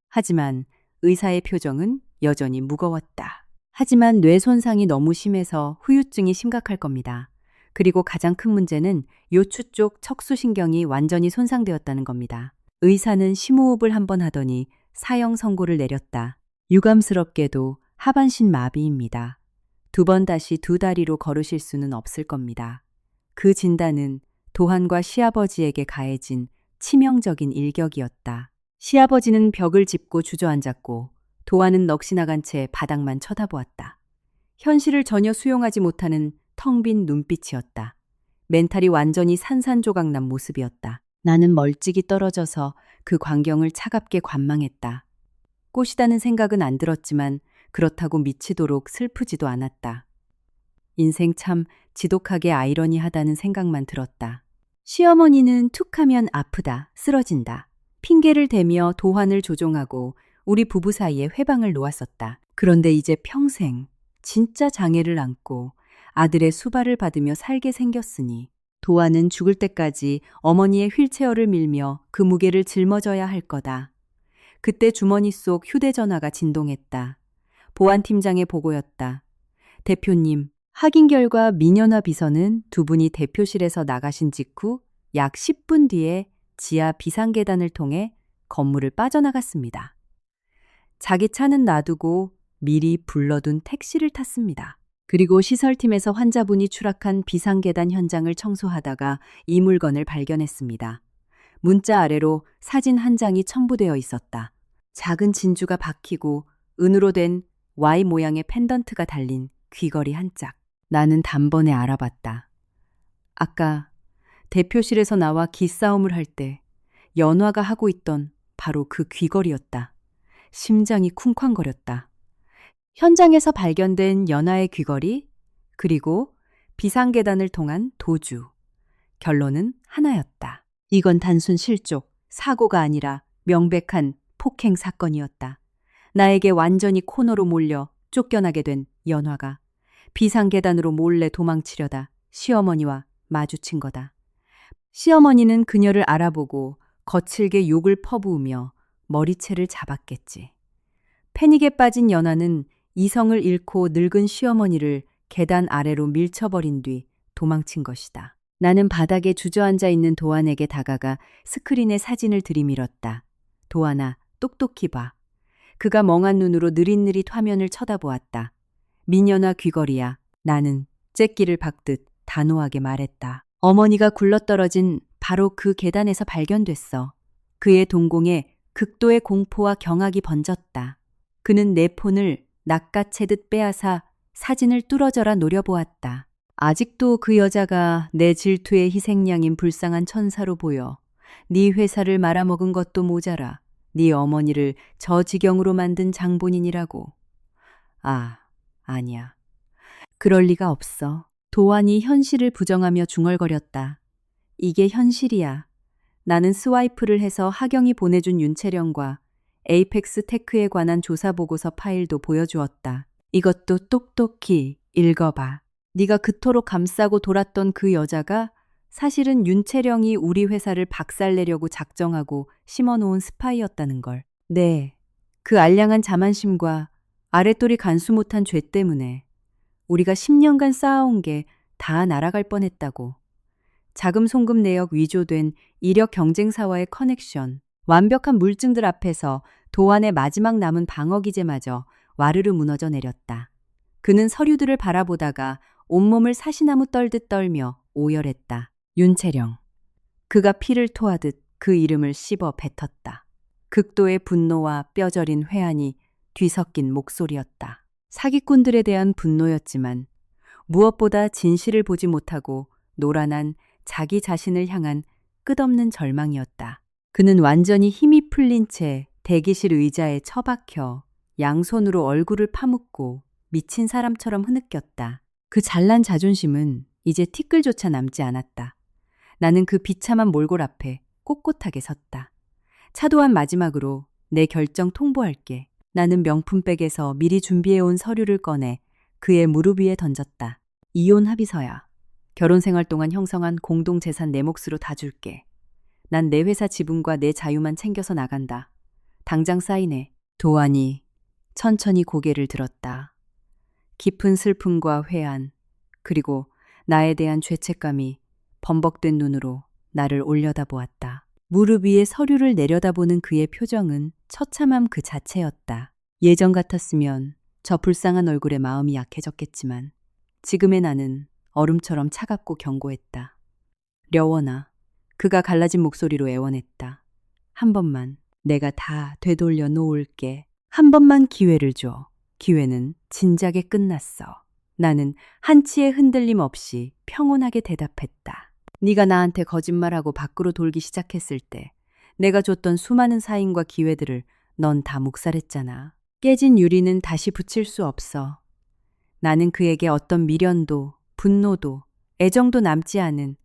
A: 하지만 의사의 표정은 여전히 무거웠다. 하지만 뇌 손상이 너무 심해서 후유증이 심각할 겁니다. 그리고 가장 큰 문제는 요추 쪽 척수신경이 완전히 손상되었다는 겁니다. 의사는 심호흡을 한번 하더니 사형 선고를 내렸다. 유감스럽게도 하반신 마비입니다. 2번 다시 2다리로 걸으실 수는 없을 겁니다. 그 진단은 도한과 시아버지에게 가해진 치명적인 일격이었다. 시아버지는 벽을 짚고 주저앉았고 도한은 넋이 나간 채 바닥만 쳐다보았다. 현실을 전혀 수용하지 못하는 텅 빈 눈빛이었다. 멘탈이 완전히 산산조각난 모습이었다. 나는 멀찍이 떨어져서 그 광경을 차갑게 관망했다. 꽃이다는 생각은 안 들었지만 그렇다고 미치도록 슬프지도 않았다. 인생 참 지독하게 아이러니하다는 생각만 들었다. 시어머니는 툭하면 아프다, 쓰러진다. 핑계를 대며 도환을 조종하고 우리 부부 사이에 회방을 놓았었다. 그런데 이제 평생 진짜 장애를 안고 아들의 수발을 받으며 살게 생겼으니 도환은 죽을 때까지 어머니의 휠체어를 밀며 그 무게를 짊어져야 할 거다. 그때 주머니 속 휴대전화가 진동했다. 보안팀장의 보고였다. 대표님, 확인 결과 민현화 비서는 두 분이 대표실에서 나가신 직후 약 10분 뒤에 지하 비상계단을 통해 건물을 빠져나갔습니다. 자기 차는 놔두고 미리 불러둔 택시를 탔습니다. 그리고 시설팀에서 환자분이 추락한 비상계단 현장을 청소하다가 이 물건을 발견했습니다. 문자 아래로 사진 한 장이 첨부되어 있었다. 작은 진주가 박히고 은으로 된 Y 모양의 펜던트가 달린 귀걸이 한 짝. 나는 단번에 알아봤다. 아까 대표실에서 나와 기싸움을 할 때 연화가 하고 있던 바로 그 귀걸이였다. 심장이 쿵쾅거렸다. 현장에서 발견된 연화의 귀걸이, 그리고 비상계단을 통한 도주. 결론은 하나였다. 이건 단순 실족, 사고가 아니라 명백한 폭행 사건이었다. 나에게 완전히 코너로 몰려 쫓겨나게 된 연화가 비상계단으로 몰래 도망치려다 시어머니와 마주친 거다. 시어머니는 그녀를 알아보고 거칠게 욕을 퍼부으며 머리채를 잡았겠지. 패닉에 빠진 연화는 이성을 잃고 늙은 시어머니를 계단 아래로 밀쳐버린 뒤 도망친 것이다. 나는 바닥에 주저앉아 있는 도안에게 다가가 스크린에 사진을 들이밀었다. 도안아, 똑똑히 봐. 그가 멍한 눈으로 느릿느릿 화면을 쳐다보았다. 민연화 귀걸이야. 나는 쨉기를 박듯 단호하게 말했다. 어머니가 굴러떨어진 바로 그 계단에서 발견됐어. 그의 동공에 극도의 공포와 경악이 번졌다. 그는 내 폰을 낚아채듯 빼앗아 사진을 뚫어져라 노려보았다. 아직도 그 여자가 내 질투의 희생양인 불쌍한 천사로 보여. 네 회사를 말아먹은 것도 모자라 네 어머니를 저 지경으로 만든 장본인이라고. 아니야. 그럴 리가 없어. 도안이 현실을 부정하며 중얼거렸다. 이게 현실이야. 나는 스와이프를 해서 하경이 보내준 윤채령과 에이펙스 테크에 관한 조사 보고서 파일도 보여주었다. 이것도 똑똑히 읽어봐. 네가 그토록 감싸고 돌았던 그 여자가 사실은 윤채령이 우리 회사를 박살내려고 작정하고 심어놓은 스파이였다는 걸. 네, 그 알량한 자만심과 아랫돌이 간수 못한 죄 때문에 우리가 10년간 쌓아온 게 다 날아갈 뻔했다고. 자금 송금 내역 위조된 이력 경쟁사와의 커넥션, 완벽한 물증들 앞에서 도안의 마지막 남은 방어 기제마저 와르르 무너져 내렸다. 그는 서류들을 바라보다가 온몸을 사시나무 떨듯 떨며 오열했다. 윤채령. 그가 피를 토하듯 그 이름을 씹어 뱉었다. 극도의 분노와 뼈저린 회한이 뒤섞인 목소리였다. 사기꾼들에 대한 분노였지만 무엇보다 진실을 보지 못하고 노란한 자기 자신을 향한 끝없는 절망이었다. 그는 완전히 힘이 풀린 채 대기실 의자에 처박혀 양손으로 얼굴을 파묻고 미친 사람처럼 흐느꼈다. 그 잘난 자존심은 이제 티끌조차 남지 않았다. 나는 그 비참한 몰골 앞에 꼿꼿하게 섰다. 차도한 마지막으로 내 결정 통보할게. 나는 명품백에서 미리 준비해온 서류를 꺼내 그의 무릎 위에 던졌다. 이혼 합의서야. 결혼 생활 동안 형성한 공동재산 내 몫으로 다 줄게. 난 내 회사 지분과 내 자유만 챙겨서 나간다. 당장 사인해. 도안이 천천히 고개를 들었다. 깊은 슬픔과 회한, 그리고 나에 대한 죄책감이 범벅된 눈으로 나를 올려다보았다. 무릎 위에 서류를 내려다보는 그의 표정은 처참함 그 자체였다. 예전 같았으면 저 불쌍한 얼굴에 마음이 약해졌겠지만 지금의 나는 얼음처럼 차갑고 견고했다. 려원아, 그가 갈라진 목소리로 애원했다. 한 번만 내가 다 되돌려 놓을게. 한 번만 기회를 줘. 기회는 진작에 끝났어. 나는 한치의 흔들림 없이 평온하게 대답했다. 네가 나한테 거짓말하고 밖으로 돌기 시작했을 때 내가 줬던 수많은 사인과 기회들을 넌 다 묵살했잖아. 깨진 유리는 다시 붙일 수 없어. 나는 그에게 어떤 미련도, 분노도, 애정도 남지 않은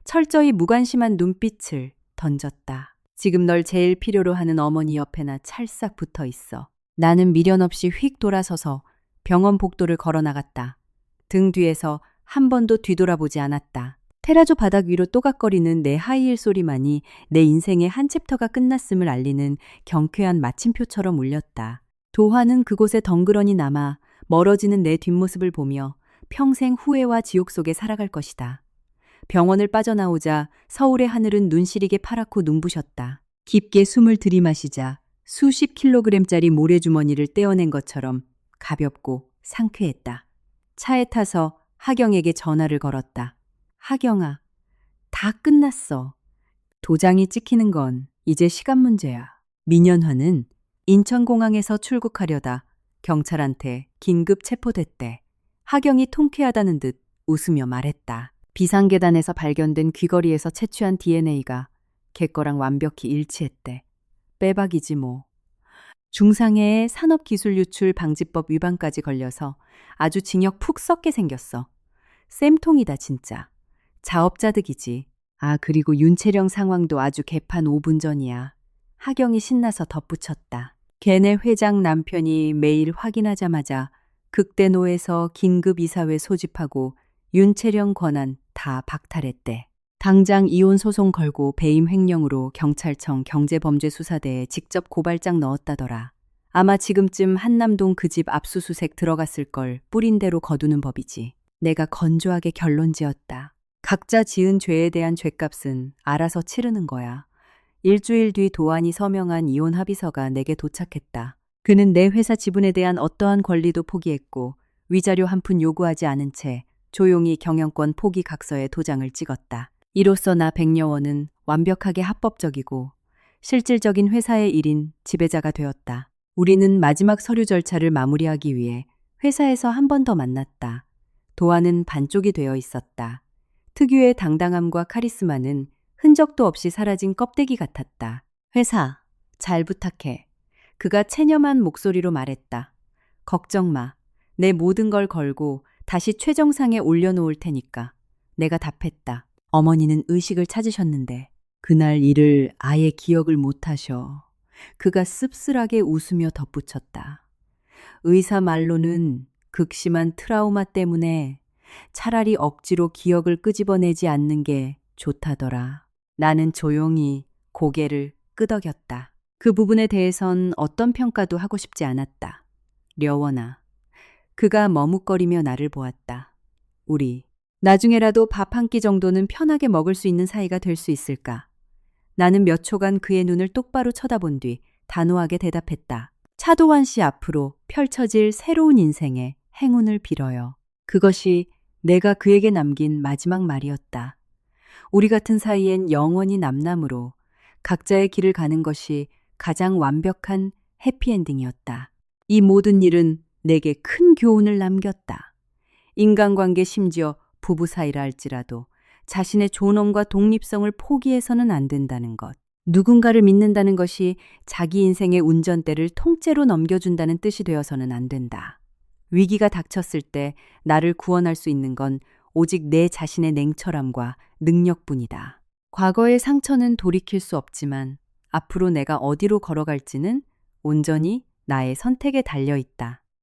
A: 철저히 무관심한 눈빛을 던졌다. 지금 널 제일 필요로 하는 어머니 옆에나 찰싹 붙어 있어. 나는 미련 없이 휙 돌아서서 병원 복도를 걸어 나갔다. 등 뒤에서 한 번도 뒤돌아보지 않았다. 테라조 바닥 위로 또각거리는 내 하이힐 소리만이 내 인생의 한 챕터가 끝났음을 알리는 경쾌한 마침표처럼 울렸다. 도화는 그곳에 덩그러니 남아 멀어지는 내 뒷모습을 보며 평생 후회와 지옥 속에 살아갈 것이다. 병원을 빠져나오자 서울의 하늘은 눈시리게 파랗고 눈부셨다. 깊게 숨을 들이마시자 수십 킬로그램짜리 모래주머니를 떼어낸 것처럼 가볍고 상쾌했다. 차에 타서 하경에게 전화를 걸었다. 하경아, 다 끝났어. 도장이 찍히는 건 이제 시간 문제야. 민현화는 인천공항에서 출국하려다 경찰한테 긴급 체포됐대. 하경이 통쾌하다는 듯 웃으며 말했다. 비상계단에서 발견된 귀걸이에서 채취한 DNA가 걔 거랑 완벽히 일치했대. 빼박이지 뭐. 중상해의 산업기술유출 방지법 위반까지 걸려서 아주 징역 푹 썩게 생겼어. 쌤통이다 진짜. 자업자득이지. 아, 그리고 윤채령 상황도 아주 개판 5분 전이야. 하경이 신나서 덧붙였다. 걔네 회장 남편이 매일 확인하자마자 극대노에서 긴급 이사회 소집하고 윤채령 권한 다 박탈했대. 당장 이혼 소송 걸고 배임 횡령으로 경찰청 경제범죄수사대에 직접 고발장 넣었다더라. 아마 지금쯤 한남동 그 집 압수수색 들어갔을 걸 뿌린 대로 거두는 법이지. 내가 건조하게 결론지었다. 각자 지은 죄에 대한 죗값은 알아서 치르는 거야. 일주일 뒤 도안이 서명한 이혼 합의서가 내게 도착했다. 그는 내 회사 지분에 대한 어떠한 권리도 포기했고 위자료 한 푼 요구하지 않은 채 조용히 경영권 포기 각서에 도장을 찍었다. 이로써 나 백여원은 완벽하게 합법적이고 실질적인 회사의 일인 지배자가 되었다. 우리는 마지막 서류 절차를 마무리하기 위해 회사에서 한 번 더 만났다. 도안은 반쪽이 되어 있었다. 특유의 당당함과 카리스마는 흔적도 없이 사라진 껍데기 같았다. 회사, 잘 부탁해. 그가 체념한 목소리로 말했다. 걱정 마. 내 모든 걸 걸고 다시 최정상에 올려놓을 테니까. 내가 답했다. 어머니는 의식을 찾으셨는데 그날 일을 아예 기억을 못하셔. 그가 씁쓸하게 웃으며 덧붙였다. 의사 말로는 극심한 트라우마 때문에 차라리 억지로 기억을 끄집어내지 않는 게 좋다더라. 나는 조용히 고개를 끄덕였다. 그 부분에 대해선 어떤 평가도 하고 싶지 않았다. 려원아. 그가 머뭇거리며 나를 보았다. 우리 나중에라도 밥 한 끼 정도는 편하게 먹을 수 있는 사이가 될 수 있을까? 나는 몇 초간 그의 눈을 똑바로 쳐다본 뒤 단호하게 대답했다. 차도환 씨 앞으로 펼쳐질 새로운 인생에 행운을 빌어요. 그것이 내가 그에게 남긴 마지막 말이었다. 우리 같은 사이엔 영원히 남남으로 각자의 길을 가는 것이 가장 완벽한 해피엔딩이었다. 이 모든 일은 내게 큰 교훈을 남겼다. 인간관계 심지어 부부 사이라 할지라도 자신의 존엄과 독립성을 포기해서는 안 된다는 것. 누군가를 믿는다는 것이 자기 인생의 운전대를 통째로 넘겨준다는 뜻이 되어서는 안 된다. 위기가 닥쳤을 때 나를 구원할 수 있는 건 오직 내 자신의 냉철함과 능력뿐이다. 과거의 상처는 돌이킬 수 없지만 앞으로 내가 어디로 걸어갈지는 온전히 나의 선택에 달려 있다.